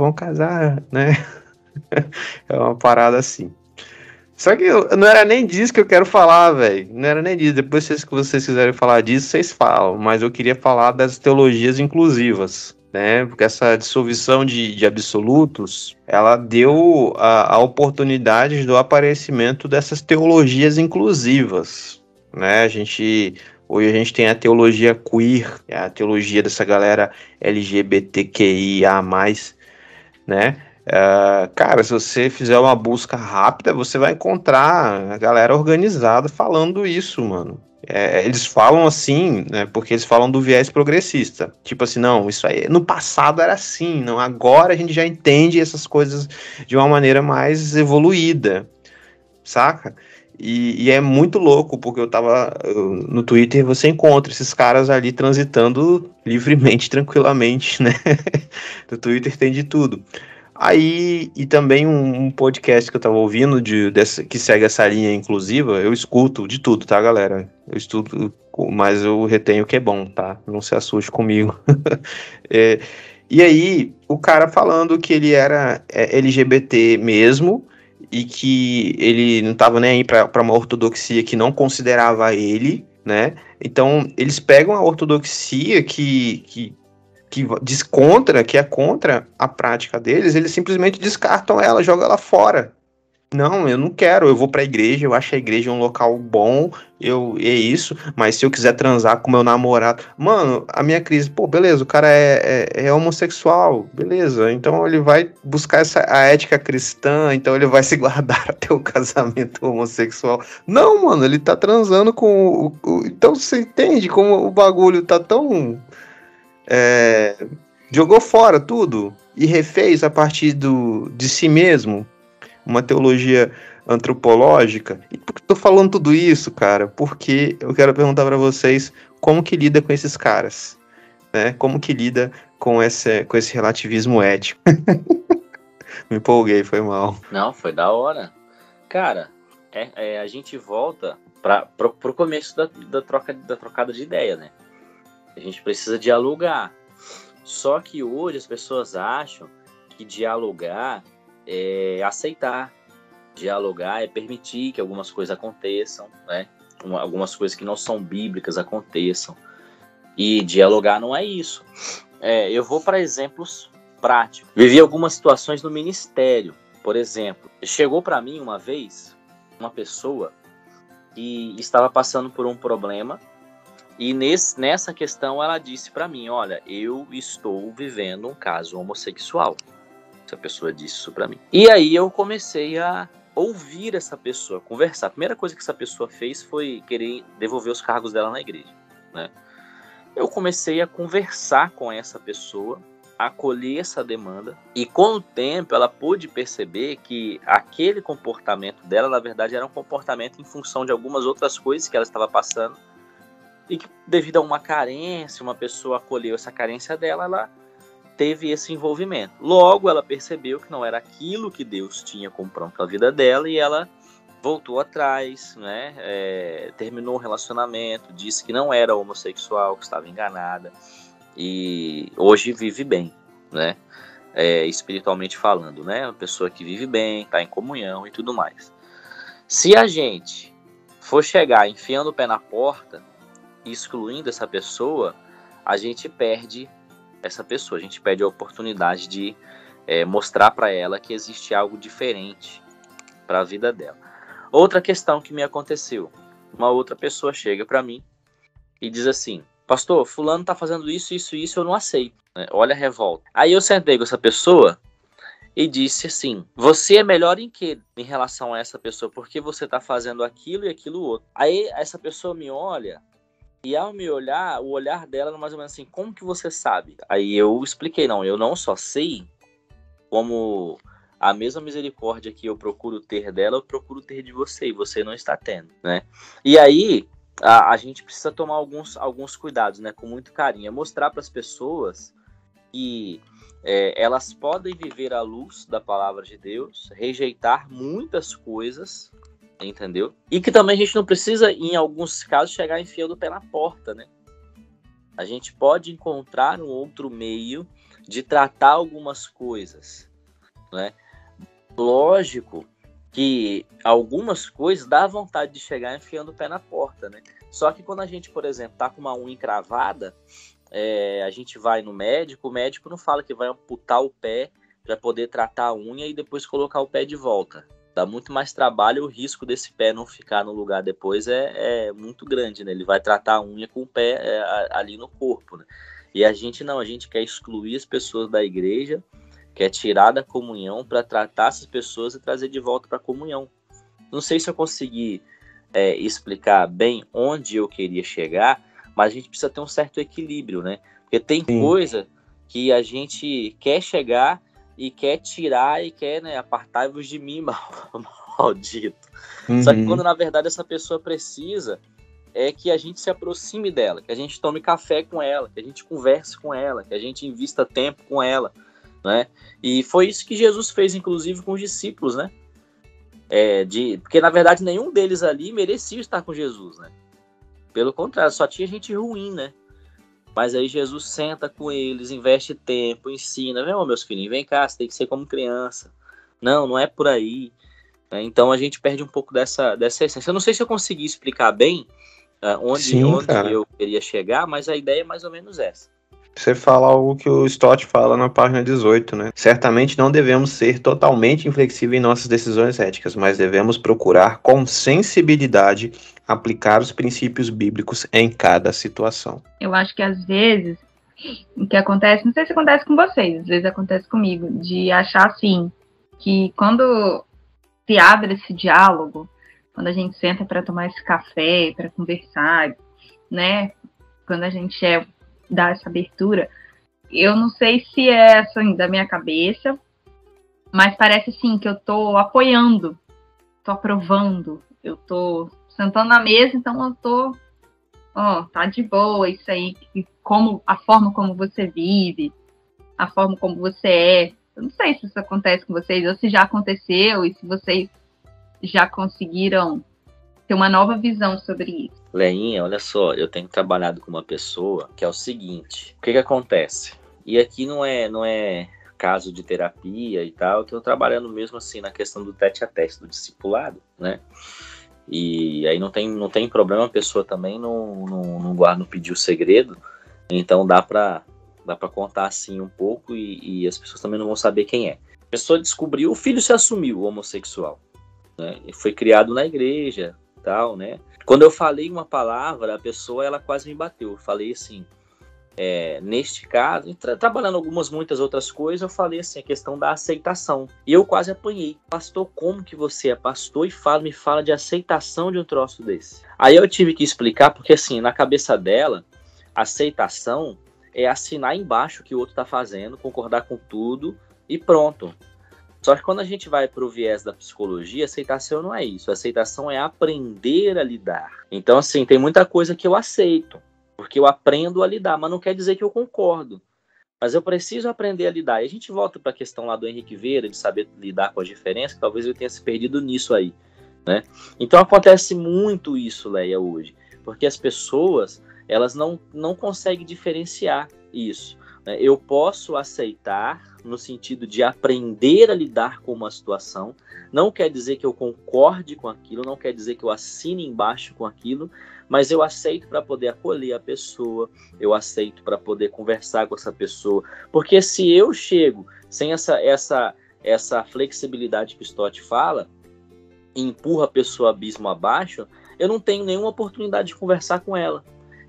né? É uma parada assim. Só que não era nem disso que eu quero falar, velho. Não era nem disso. Depois, se vocês quiserem falar disso, vocês falam. Mas eu queria falar das teologias inclusivas, né? Porque essa dissolução de absolutos, ela deu a oportunidade do aparecimento dessas teologias inclusivas, né? Hoje a gente tem a teologia queer, a teologia dessa galera LGBTQIA+, né? Cara, se você fizer uma busca rápida, você vai encontrar a galera organizada falando isso, mano. Eles falam assim, né, porque eles falam do viés progressista. Tipo assim, não, isso aí no passado era assim, não, agora a gente já entende essas coisas de uma maneira mais evoluída, saca? E é muito louco, porque no Twitter você encontra esses caras ali transitando livremente, tranquilamente, né? No Twitter tem de tudo. Aí, e também um podcast que eu tava ouvindo, que segue essa linha inclusiva, eu escuto de tudo, tá, galera? Eu estudo, mas eu retenho o que é bom, tá? Não se assuste comigo. E aí, o cara falando que ele era LGBT mesmo, e que ele não estava nem aí para uma ortodoxia que não considerava ele, né? Então, eles pegam a ortodoxia que é contra a prática deles, eles simplesmente descartam ela, jogam ela fora. Não, eu não quero, eu vou pra igreja, eu acho a igreja um local bom, é isso, mas se eu quiser transar com meu namorado... Mano, a minha crise, pô, beleza, o cara é homossexual, beleza, então ele vai buscar a ética cristã, então ele vai se guardar até o casamento homossexual. Não, mano, ele tá transando com então você entende como o bagulho tá tão... jogou fora tudo e refez a partir de si mesmo, uma teologia antropológica. E por que eu tô falando tudo isso, cara? Porque eu quero perguntar para vocês como que lida com esses caras, né? Como que lida com esse relativismo ético? Me empolguei, foi mal. Não, foi da hora. Cara, a gente volta pro começo da trocada de ideia, né? A gente precisa dialogar. Só que hoje as pessoas acham que dialogar é aceitar. Dialogar é permitir que algumas coisas aconteçam, né? Algumas coisas que não são bíblicas aconteçam. E dialogar não é isso. Eu vou para exemplos práticos. Vivi algumas situações no ministério. Por exemplo, chegou para mim uma vez uma pessoa que estava passando por um problema. E nessa questão ela disse para mim, olha, eu estou vivendo um caso homossexual. Essa pessoa disse isso para mim. E aí eu comecei a ouvir essa pessoa, conversar. A primeira coisa que essa pessoa fez foi querer devolver os cargos dela na igreja, né? Eu comecei a conversar com essa pessoa, acolher essa demanda, e com o tempo ela pôde perceber que aquele comportamento dela, na verdade, era um comportamento em função de algumas outras coisas que ela estava passando, e que devido a uma carência, uma pessoa acolheu essa carência dela, ela teve esse envolvimento. Logo, ela percebeu que não era aquilo que Deus tinha como plano para a vida dela, e ela voltou atrás, né? Terminou o relacionamento, disse que não era homossexual, que estava enganada, e hoje vive bem, né? Espiritualmente falando, né? Uma pessoa que vive bem, está em comunhão e tudo mais. Se a gente for chegar enfiando o pé na porta, excluindo essa pessoa, a gente perde essa pessoa, a gente perde a oportunidade de mostrar para ela que existe algo diferente para a vida dela. Outra questão que me aconteceu, uma outra pessoa chega para mim e diz assim, pastor, fulano tá fazendo isso, eu não aceito, né? Olha a revolta. Aí eu sentei com essa pessoa e disse assim, você é melhor em quê em relação a essa pessoa? Porque você tá fazendo aquilo e aquilo outro. Aí essa pessoa me olha, e ao me olhar, o olhar dela era mais ou menos assim, como que você sabe? Aí eu expliquei, não, eu não só sei, como a mesma misericórdia que eu procuro ter dela, eu procuro ter de você, e você não está tendo, né? E aí, a gente precisa tomar alguns cuidados, né? Com muito carinho, mostrar para as pessoas que elas podem viver à luz da palavra de Deus, rejeitar muitas coisas, entendeu? E que também a gente não precisa, em alguns casos, chegar enfiando o pé na porta, né? A gente pode encontrar um outro meio de tratar algumas coisas, né? Lógico que algumas coisas dá vontade de chegar enfiando o pé na porta, né? Só que quando a gente, por exemplo, tá com uma unha encravada, a gente vai no médico, o médico não fala que vai amputar o pé para poder tratar a unha e depois colocar o pé de volta. Dá muito mais trabalho, o risco desse pé não ficar no lugar depois é muito grande, né? Ele vai tratar a unha com o pé ali no corpo, né? E a gente não, a gente quer excluir as pessoas da igreja, quer tirar da comunhão para tratar essas pessoas e trazer de volta para a comunhão. Não sei se eu consegui explicar bem onde eu queria chegar, mas a gente precisa ter um certo equilíbrio, né? Porque tem coisa que a gente quer chegar e quer tirar e quer, né, apartai-vos de mim, maldito. Uhum. Só que quando na verdade essa pessoa precisa que a gente se aproxime dela, que a gente tome café com ela, que a gente converse com ela, que a gente invista tempo com ela, né? E foi isso que Jesus fez, inclusive, com os discípulos, né? Porque na verdade nenhum deles ali merecia estar com Jesus, né? Pelo contrário, só tinha gente ruim, né? Mas aí Jesus senta com eles, investe tempo, ensina. Vem, meus filhinhos, vem cá, você tem que ser como criança. Não é por aí. né? Então a gente perde um pouco dessa essência. Eu não sei se eu consegui explicar bem onde eu queria chegar, mas a ideia é mais ou menos essa. Você fala algo que o Stott fala na página 18, né? Certamente não devemos ser totalmente inflexíveis em nossas decisões éticas, mas devemos procurar com sensibilidade aplicar os princípios bíblicos em cada situação. Eu acho que às vezes o que acontece, não sei se acontece com vocês, às vezes acontece comigo, de achar assim, que quando se abre esse diálogo, quando a gente senta para tomar esse café, para conversar, né? Quando a gente dá essa abertura, eu não sei se é assim, da minha cabeça, mas parece assim que eu tô apoiando, tô aprovando, eu tô sentando na mesa, então eu tô, tá de boa, isso aí, a forma como você vive, a forma como você é. Eu não sei se isso acontece com vocês, ou se já aconteceu, e se vocês já conseguiram ter uma nova visão sobre isso. Leinha, olha só, eu tenho trabalhado com uma pessoa que é o seguinte, o que acontece? E aqui não é caso de terapia e tal, eu tô trabalhando mesmo assim na questão do tete-a-tete, do discipulado, né? E aí não tem problema, a pessoa também não pediu segredo, então dá pra contar assim um pouco e as pessoas também não vão saber quem é. A pessoa descobriu, o filho se assumiu homossexual, né? E foi criado na igreja, tal, né? Quando eu falei uma palavra, a pessoa ela quase me bateu. Eu falei assim, neste caso, trabalhando muitas outras coisas, eu falei assim, a questão da aceitação. E eu quase apanhei. Pastor, como que você é pastor e me fala de aceitação de um troço desse? Aí eu tive que explicar, porque assim, na cabeça dela, aceitação é assinar embaixo o que o outro está fazendo, concordar com tudo e pronto. Só que quando a gente vai para o viés da psicologia, aceitação não é isso. Aceitação é aprender a lidar. Então, assim, tem muita coisa que eu aceito, porque eu aprendo a lidar, mas não quer dizer que eu concordo. Mas eu preciso aprender a lidar. E a gente volta para a questão lá do Henrique Vieira, de saber lidar com as diferenças, que talvez eu tenha se perdido nisso aí, né? Então acontece muito isso, Leia, hoje. Porque as pessoas, elas não conseguem diferenciar isso. Eu posso aceitar no sentido de aprender a lidar com uma situação, não quer dizer que eu concorde com aquilo, não quer dizer que eu assine embaixo com aquilo, mas eu aceito para poder acolher a pessoa, eu aceito para poder conversar com essa pessoa, porque se eu chego sem essa flexibilidade que o Stott fala, e empurra a pessoa abismo abaixo, eu não tenho nenhuma oportunidade de conversar com ela.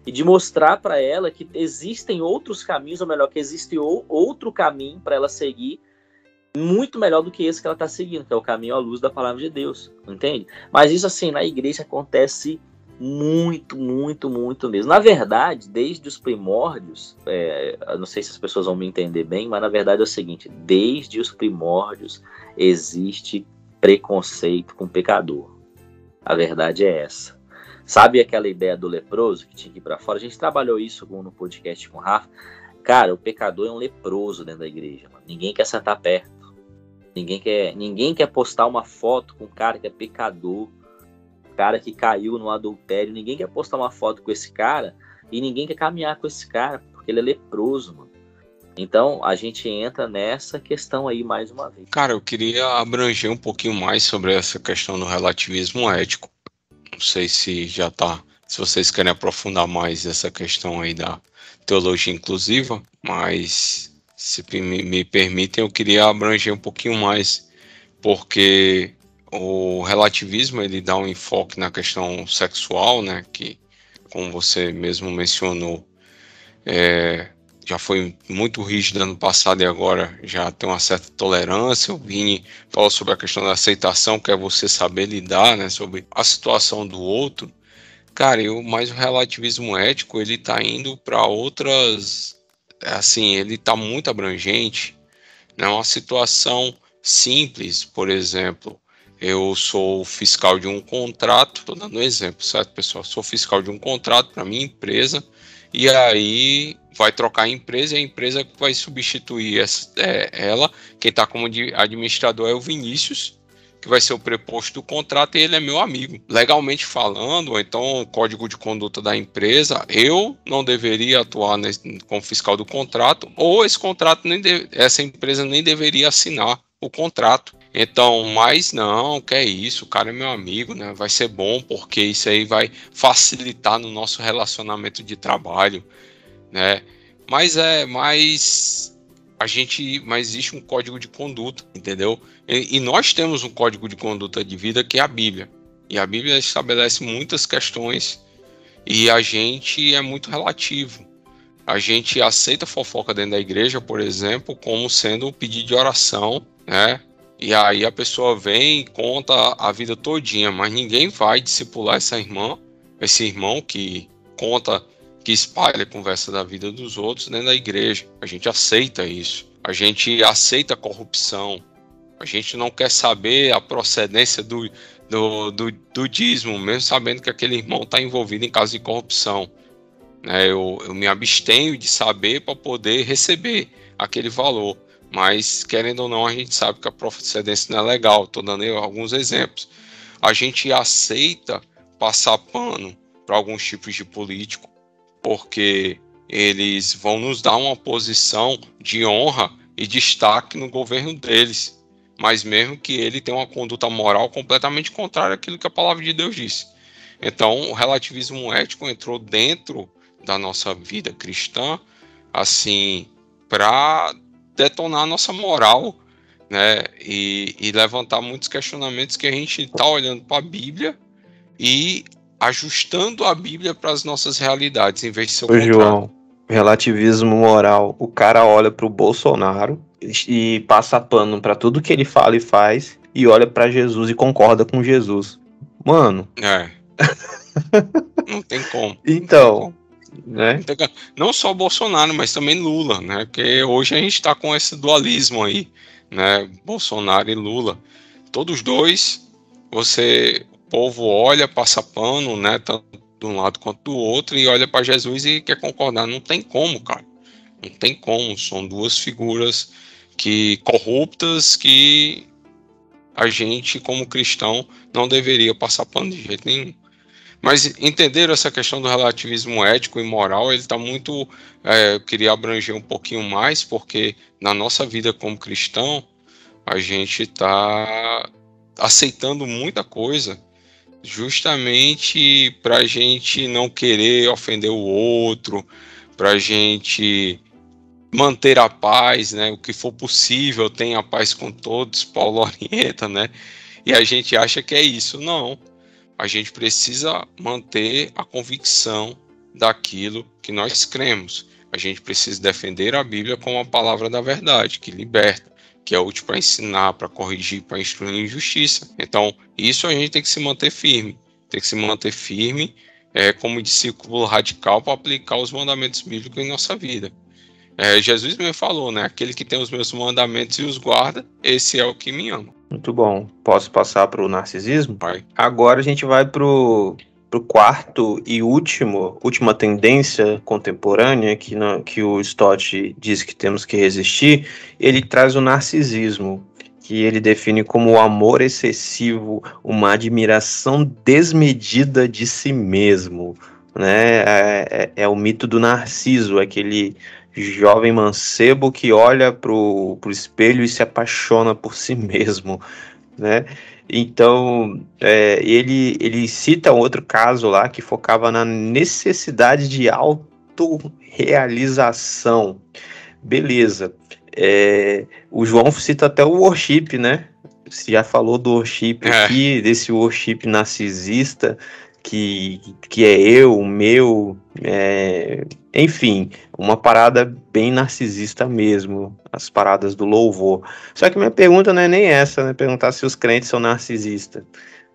E de mostrar para ela que existem outros caminhos, ou melhor, que existe outro caminho para ela seguir, muito melhor do que esse que ela está seguindo, que é o caminho à luz da palavra de Deus, entende? Mas isso, assim, na igreja acontece muito, muito, muito mesmo. Na verdade, desde os primórdios, eu não sei se as pessoas vão me entender bem, mas na verdade é o seguinte, desde os primórdios existe preconceito com o pecador. A verdade é essa. Sabe aquela ideia do leproso que tinha que ir para fora? A gente trabalhou isso no podcast com o Rafa. Cara, o pecador é um leproso dentro da igreja, mano. Ninguém quer sentar perto. Ninguém quer postar uma foto com um cara que é pecador, cara que caiu no adultério. Ninguém quer postar uma foto com esse cara e ninguém quer caminhar com esse cara, porque ele é leproso, mano. Então, a gente entra nessa questão aí mais uma vez. Cara, eu queria abranger um pouquinho mais sobre essa questão do relativismo ético. Não sei se se vocês querem aprofundar mais essa questão aí da teologia inclusiva, mas se me permitem, eu queria abranger um pouquinho mais, porque o relativismo ele dá um enfoque na questão sexual, né, que, como você mesmo mencionou, já foi muito rígido no passado e agora já tem uma certa tolerância. O Vini falou sobre a questão da aceitação, que é você saber lidar, né, sobre a situação do outro. Cara, mas o relativismo ético, ele tá indo para outras, assim, ele tá muito abrangente, né, uma situação simples, por exemplo, eu sou fiscal de um contrato, estou dando um exemplo, certo, pessoal? Sou fiscal de um contrato para minha empresa, e aí vai trocar a empresa e a empresa vai substituir ela. Quem está como administrador é o Vinícius, que vai ser o preposto do contrato, e ele é meu amigo. Legalmente falando, ou então o código de conduta da empresa, eu não deveria atuar como fiscal do contrato, ou essa empresa nem deveria assinar o contrato. Então, mas não, que é isso, o cara é meu amigo, né? Vai ser bom porque isso aí vai facilitar no nosso relacionamento de trabalho, né? Mas existe um código de conduta, entendeu? E nós temos um código de conduta de vida que é a Bíblia. E a Bíblia estabelece muitas questões e a gente é muito relativo. A gente aceita fofoca dentro da igreja, por exemplo, como sendo um pedido de oração, né? E aí a pessoa vem e conta a vida todinha, mas ninguém vai discipular essa irmã, esse irmão que conta, que espalha a conversa da vida dos outros dentro da igreja. A gente aceita isso. A gente aceita a corrupção. A gente não quer saber a procedência do dízimo, mesmo sabendo que aquele irmão está envolvido em caso de corrupção. Eu me abstenho de saber para poder receber aquele valor. Mas, querendo ou não, a gente sabe que a procedência não é legal. Estou dando aí alguns exemplos. A gente aceita passar pano para alguns tipos de político, porque eles vão nos dar uma posição de honra e destaque no governo deles, mas mesmo que ele tenha uma conduta moral completamente contrária àquilo que a palavra de Deus diz. Então, o relativismo ético entrou dentro da nossa vida cristã, assim, para detonar a nossa moral, né, e levantar muitos questionamentos que a gente está olhando para a Bíblia e ajustando a Bíblia para as nossas realidades, em vez de ser o contrário. João, relativismo moral, o cara olha pro Bolsonaro e passa pano para tudo que ele fala e faz, e olha para Jesus e concorda com Jesus. Mano. Não tem como. Então, né? Não só o Bolsonaro, mas também Lula, né? Porque hoje a gente está com esse dualismo aí, né? Bolsonaro e Lula. Todos dois, o povo olha, passa pano, né? Tanto de um lado quanto do outro, e olha para Jesus e quer concordar. Não tem como, cara. Não tem como. São duas figuras corruptas que a gente, como cristão, não deveria passar pano de jeito nenhum. Mas entenderam essa questão do relativismo ético e moral? Ele está muito... eu queria abranger um pouquinho mais, porque na nossa vida como cristão, a gente está aceitando muita coisa, justamente para a gente não querer ofender o outro, para a gente manter a paz, né? O que for possível, tenha paz com todos, Paulo orienta, né? E a gente acha que é isso. Não. A gente precisa manter a convicção daquilo que nós cremos. A gente precisa defender a Bíblia como a palavra da verdade, que liberta, que é útil para ensinar, para corrigir, para instruir em justiça. Então, isso a gente tem que se manter firme. Tem que se manter firme como discípulo radical para aplicar os mandamentos bíblicos em nossa vida. Jesus mesmo falou, né? Aquele que tem os meus mandamentos e os guarda, esse é o que me ama. Muito bom. Posso passar para o narcisismo? Vai. Agora a gente vai para o quarto e última tendência contemporânea que o Stott diz que temos que resistir. Ele traz o narcisismo, que ele define como o amor excessivo, uma admiração desmedida de si mesmo, né? É o mito do Narciso, aquele jovem mancebo que olha pro espelho e se apaixona por si mesmo, né? Então, ele cita outro caso lá que focava na necessidade de autorrealização. Beleza. O João cita até o worship, né? Você já falou do worship aqui, desse worship narcisista, que é eu, o meu, enfim, uma parada bem narcisista mesmo, as paradas do louvor. Só que minha pergunta não é nem essa, né? Perguntar se os crentes são narcisistas,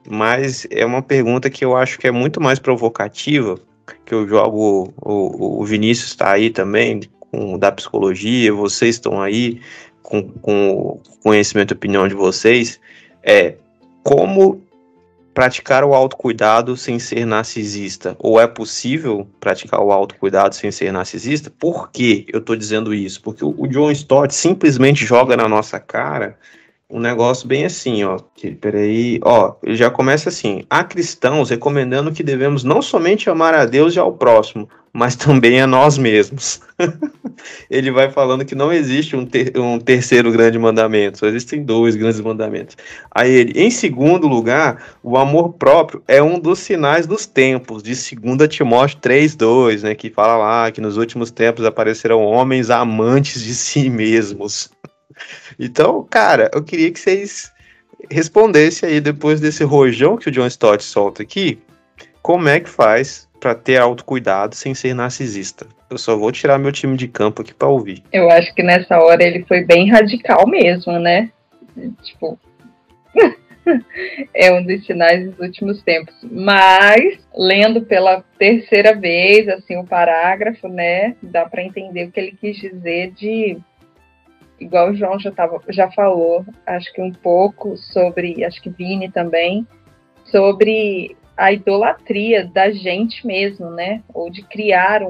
mas é uma pergunta que eu acho que é muito mais provocativa, que eu jogo, o Vinícius está aí também, da psicologia, vocês estão aí com o conhecimento e opinião de vocês, como praticar o autocuidado sem ser narcisista? Ou é possível praticar o autocuidado sem ser narcisista? Por que eu estou dizendo isso? Porque o John Stott simplesmente joga na nossa cara um negócio bem assim, ó. Ele já começa assim: há cristãos recomendando que devemos não somente amar a Deus e ao próximo, mas também a nós mesmos. ele vai falando que não existe um terceiro grande mandamento, só existem 2 grandes mandamentos. Aí ele, em segundo lugar, o amor próprio é um dos sinais dos tempos, de 2 Timóteo 3:2, né, que fala lá que nos últimos tempos aparecerão homens amantes de si mesmos. Então, cara, eu queria que vocês respondessem aí, depois desse rojão que o John Stott solta aqui, como é que faz para ter autocuidado sem ser narcisista? Eu só vou tirar meu time de campo aqui para ouvir. Eu acho que nessa hora ele foi bem radical mesmo, né? Tipo, é um dos sinais dos últimos tempos. Mas, lendo pela terceira vez, assim, o parágrafo, né? Dá para entender o que ele quis dizer de... Igual o João já falou, acho que um pouco sobre, acho que Vini também, sobre a idolatria da gente mesmo, né? Ou de criar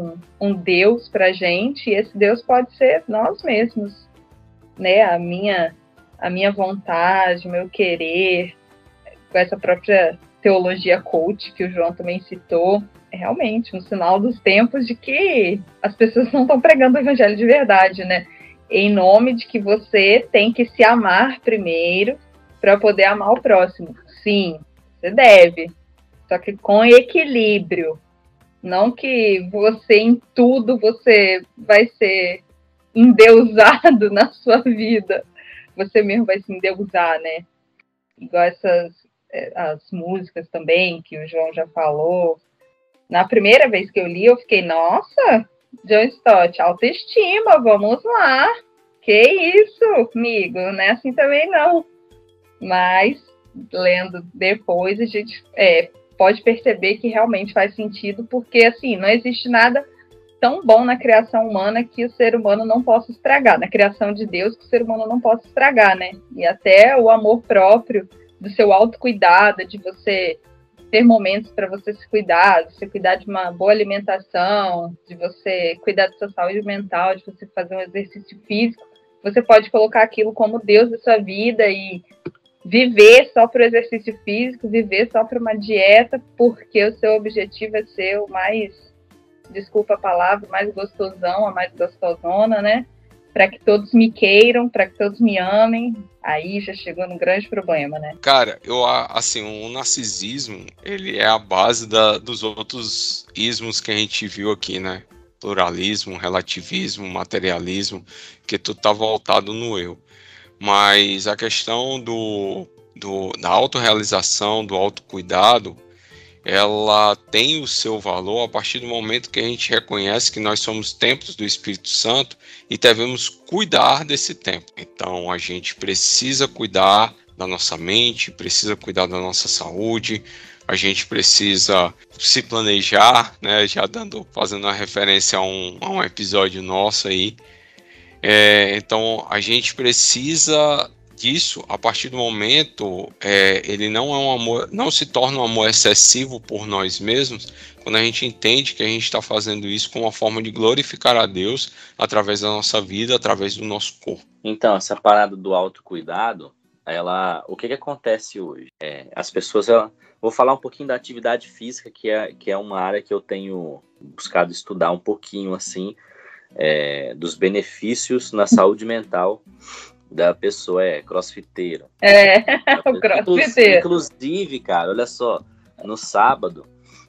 um Deus pra gente, e esse Deus pode ser nós mesmos, né? A minha vontade, o meu querer, com essa própria teologia coach que o João também citou, é realmente um sinal dos tempos de que as pessoas não estão pregando o evangelho de verdade, né? Em nome de que você tem que se amar primeiro para poder amar o próximo. Sim, você deve. Só que com equilíbrio. Não que você, em tudo, você vai ser endeusado na sua vida. Você mesmo vai se endeusar, né? Igual as músicas também, que o João já falou. Na primeira vez que eu li, eu fiquei, nossa... John Stott, autoestima, vamos lá. Que isso, amigo, não é assim também não. Mas, lendo depois, a gente pode perceber que realmente faz sentido, porque, assim, não existe nada tão bom na criação humana que o ser humano não possa estragar. Na criação de Deus, que o ser humano não possa estragar, né? E até o amor próprio, do seu autocuidado, de você... ter momentos para você se cuidar, de você cuidar de uma boa alimentação, de você cuidar da sua saúde mental, de você fazer um exercício físico, você pode colocar aquilo como Deus da sua vida e viver só para o exercício físico, viver só para uma dieta, porque o seu objetivo é ser o mais, desculpa a palavra, mais gostosão, a mais gostosona, né? Para que todos me queiram, para que todos me amem. Aí já chegou num grande problema, né? Cara, o narcisismo, ele é a base dos outros ismos que a gente viu aqui, né? Pluralismo, relativismo, materialismo, que tudo tá voltado no eu. Mas a questão da autorrealização, do autocuidado, ela tem o seu valor a partir do momento que a gente reconhece que nós somos templos do Espírito Santo e devemos cuidar desse templo. Então a gente precisa cuidar da nossa mente, precisa cuidar da nossa saúde, a gente precisa se planejar, né? Já fazendo uma referência a um episódio nosso aí. Então a gente precisa disso a partir do momento ele não é um amor, não se torna um amor excessivo por nós mesmos, quando a gente entende que a gente está fazendo isso com uma forma de glorificar a Deus através da nossa vida, através do nosso corpo. Então, essa parada do autocuidado, o que acontece hoje? As pessoas, vou falar um pouquinho da atividade física, que é uma área que eu tenho buscado estudar um pouquinho, assim, dos benefícios na saúde mental da pessoa, crossfiteiro. O crossfiteiro. Inclusive, cara, olha só, no sábado,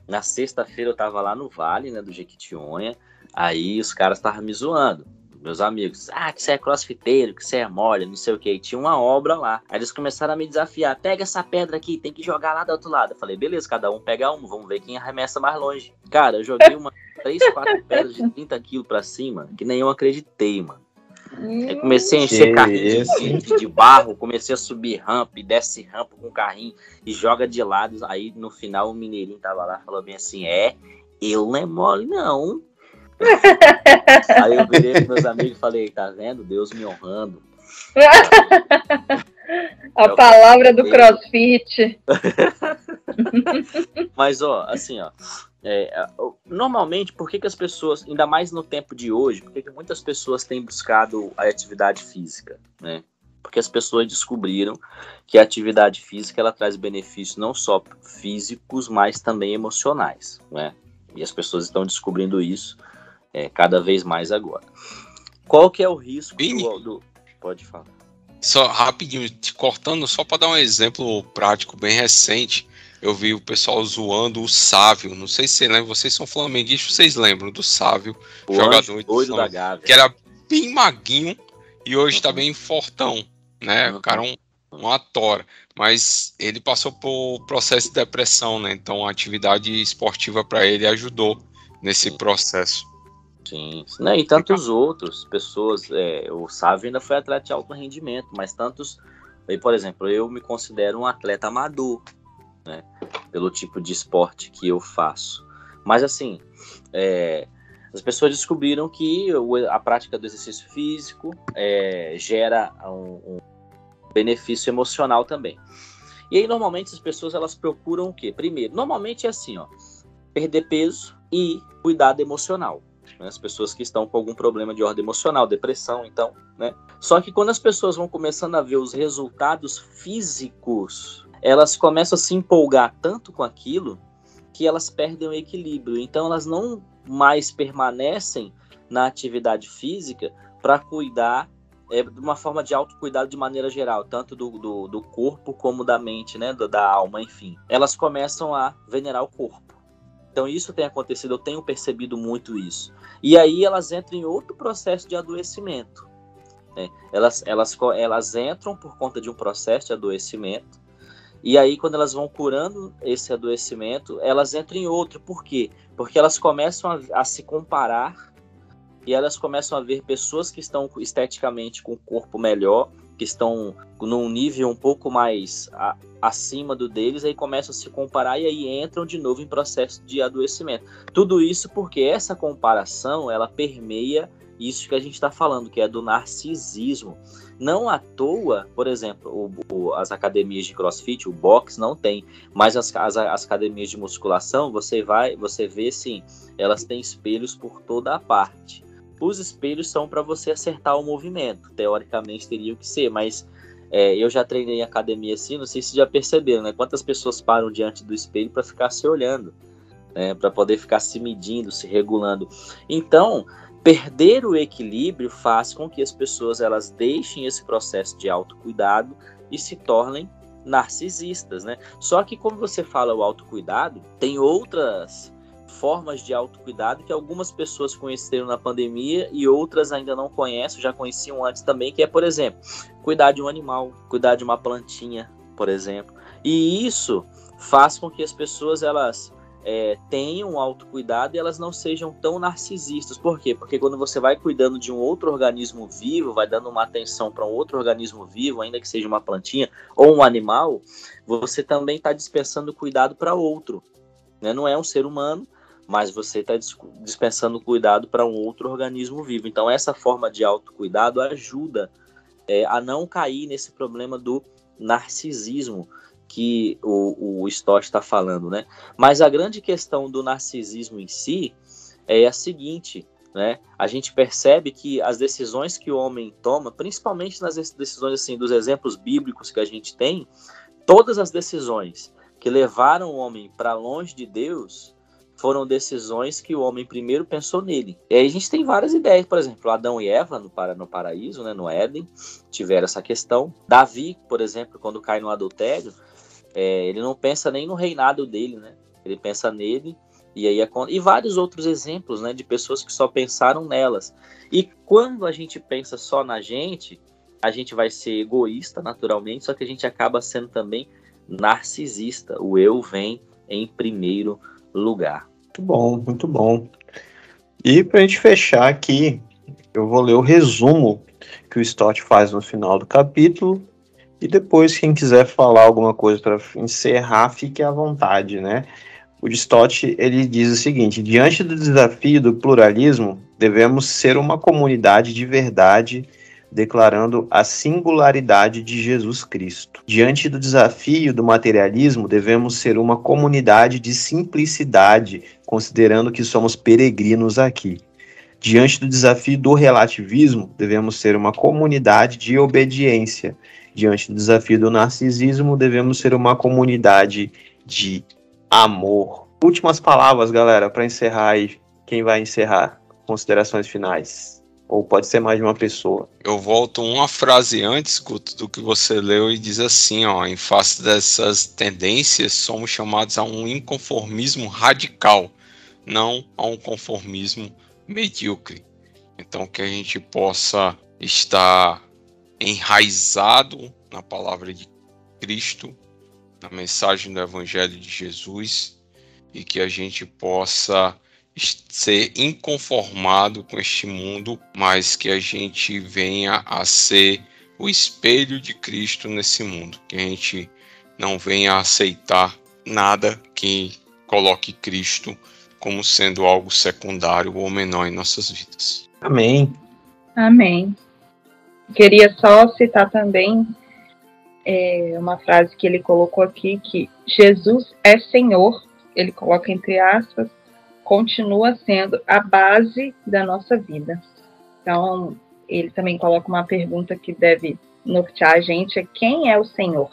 na sexta-feira eu tava lá no Vale, né, do Jequitinhonha, aí os caras estavam me zoando, meus amigos, que você é crossfiteiro, que você é mole, não sei o que, e tinha uma obra lá, aí eles começaram a me desafiar, pega essa pedra aqui, tem que jogar lá do outro lado, eu falei, beleza, cada um pega uma, vamos ver quem arremessa mais longe. Cara, eu joguei 3, 4 pedras de 30 quilos pra cima, que nem eu acreditei, mano. Aí comecei a encher carrinho de barro, comecei a subir rampa e desce rampa com o carrinho e joga de lado. Aí no final o mineirinho tava lá e falou bem assim, eu não é mole não. Aí eu virei pros meus amigos e falei, tá vendo? Deus me honrando. A palavra do CrossFit. Mas assim, normalmente, por que as pessoas, ainda mais no tempo de hoje, por que muitas pessoas têm buscado a atividade física, né? Porque as pessoas descobriram que a atividade física ela traz benefícios não só físicos, mas também emocionais, né? E as pessoas estão descobrindo isso cada vez mais agora. Qual que é o risco Vini, do... Pode falar. só rapidinho, te cortando, só para dar um exemplo prático bem recente, eu vi o pessoal zoando o Sávio. Não sei se você lembra, vocês são flamenguistas, vocês lembram do Sávio, O jogador anjo doido da Flamengo, Gávea. que era bem maguinho e hoje está Uhum. bem fortão, né? O cara é uma tora, mas ele passou por processo de depressão, né? Então a atividade esportiva para ele ajudou nesse processo. Sim, né? E tantos outros pessoas, o Sávio ainda foi atleta de alto rendimento, mas tantos, por exemplo, eu me considero um atleta amador, né? Pelo tipo de esporte que eu faço. Mas assim, as pessoas descobriram que a prática do exercício físico gera um benefício emocional também. E aí normalmente as pessoas elas procuram o quê? Primeiro, normalmente é assim, ó, perder peso e cuidado emocional. As pessoas que estão com algum problema de ordem emocional, depressão, então, né? Só que quando as pessoas vão começando a ver os resultados físicos, elas começam a se empolgar tanto com aquilo que elas perdem o equilíbrio. Então elas não mais permanecem na atividade física para cuidar de uma forma de autocuidado de maneira geral, tanto do corpo como da mente, né? Da alma, enfim. Elas começam a venerar o corpo. Então isso tem acontecido, eu tenho percebido muito isso. E aí elas entram em outro processo de adoecimento, né? Elas entram por conta de um processo de adoecimento, e aí quando elas vão curando esse adoecimento, elas entram em outro. Por quê? Porque elas começam a se comparar, e elas começam a ver pessoas que estão esteticamente com o corpo melhor, que estão num nível um pouco mais acima do deles, aí começam a se comparar e aí entram de novo em processo de adoecimento. Tudo isso porque essa comparação, ela permeia isso que a gente está falando, que é do narcisismo. Não à toa, por exemplo, as academias de crossfit, o boxe não tem, mas as academias de musculação, você vê sim, elas têm espelhos por toda a parte. Os espelhos são para você acertar o movimento, teoricamente teriam que ser, mas eu já treinei em academia assim, não sei se já perceberam, né? Quantas pessoas param diante do espelho para ficar se olhando, né? Para poder ficar se medindo, se regulando. Então, perder o equilíbrio faz com que as pessoas elas deixem esse processo de autocuidado e se tornem narcisistas, né? Só que quando você fala o autocuidado, tem outras formas de autocuidado que algumas pessoas conheceram na pandemia e outras ainda não conhecem, já conheciam antes também, que é, por exemplo, cuidar de um animal, cuidar de uma plantinha, por exemplo. E isso faz com que as pessoas elas tenham autocuidado e elas não sejam tão narcisistas. Por quê? Porque quando você vai cuidando de um outro organismo vivo, vai dando uma atenção para um outro organismo vivo, ainda que seja uma plantinha ou um animal, você também está dispensando cuidado para outro, né? Não é um ser humano, mas você está dispensando cuidado para um outro organismo vivo. Então essa forma de autocuidado ajuda a não cair nesse problema do narcisismo que o Stott está falando, né? Mas a grande questão do narcisismo em si é a seguinte, né? A gente percebe que as decisões que o homem toma, principalmente nas decisões assim, dos exemplos bíblicos que a gente tem, todas as decisões que levaram o homem para longe de Deus foram decisões que o homem primeiro pensou nele. E aí a gente tem várias ideias, por exemplo, Adão e Eva no paraíso, né, no Éden, tiveram essa questão. Davi, por exemplo, quando cai no adultério, ele não pensa nem no reinado dele, né? Ele pensa nele, e vários outros exemplos, né, de pessoas que só pensaram nelas. E quando a gente pensa só na gente, a gente vai ser egoísta, naturalmente, só que a gente acaba sendo também narcisista. O eu vem em primeiro lugar. Muito bom, muito bom. E para a gente fechar aqui, eu vou ler o resumo que o Stott faz no final do capítulo, e depois quem quiser falar alguma coisa para encerrar, fique à vontade, né? O Stott, ele diz o seguinte: diante do desafio do pluralismo, devemos ser uma comunidade de verdade, declarando a singularidade de Jesus Cristo. Diante do desafio do materialismo, devemos ser uma comunidade de simplicidade, considerando que somos peregrinos aqui. Diante do desafio do relativismo, devemos ser uma comunidade de obediência. Diante do desafio do narcisismo, devemos ser uma comunidade de amor. Últimas palavras, galera, para encerrar aí. Quem vai encerrar? Considerações finais. Ou pode ser mais de uma pessoa. Eu volto uma frase antes, Guto, do que você leu e diz assim, ó, em face dessas tendências, somos chamados a um inconformismo radical, não a um conformismo medíocre. Então, que a gente possa estar enraizado na palavra de Cristo, na mensagem do Evangelho de Jesus, e que a gente possa ser inconformado com este mundo, mas que a gente venha a ser o espelho de Cristo nesse mundo, que a gente não venha a aceitar nada que coloque Cristo como sendo algo secundário ou menor em nossas vidas. Amém. Amém. Queria só citar também uma frase que ele colocou aqui, que Jesus é Senhor, ele coloca entre aspas, continua sendo a base da nossa vida. Então, ele também coloca uma pergunta que deve nortear a gente, é quem é o Senhor?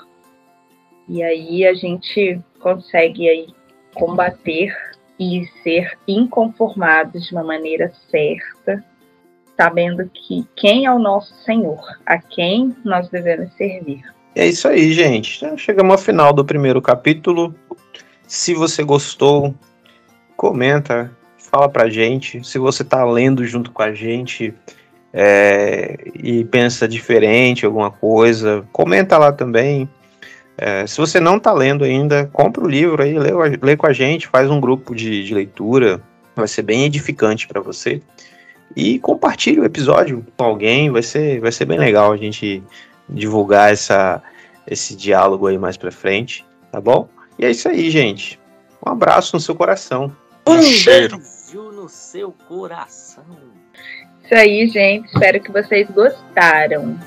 E aí a gente consegue aí combater e ser inconformados de uma maneira certa, sabendo que quem é o nosso Senhor, a quem nós devemos servir. É isso aí, gente. Já chegamos ao final do primeiro capítulo. Se você gostou, comenta, fala pra gente. Se você tá lendo junto com a gente e pensa diferente, alguma coisa, comenta lá também. Se você não tá lendo ainda, compra o livro aí, lê com a gente, faz um grupo de leitura, vai ser bem edificante para você. E compartilhe o episódio com alguém, vai ser bem legal a gente divulgar esse diálogo aí mais pra frente, tá bom? E é isso aí, gente. Um abraço no seu coração. Um cheiro. Beijo no seu coração. Isso aí, gente. Espero que vocês gostaram.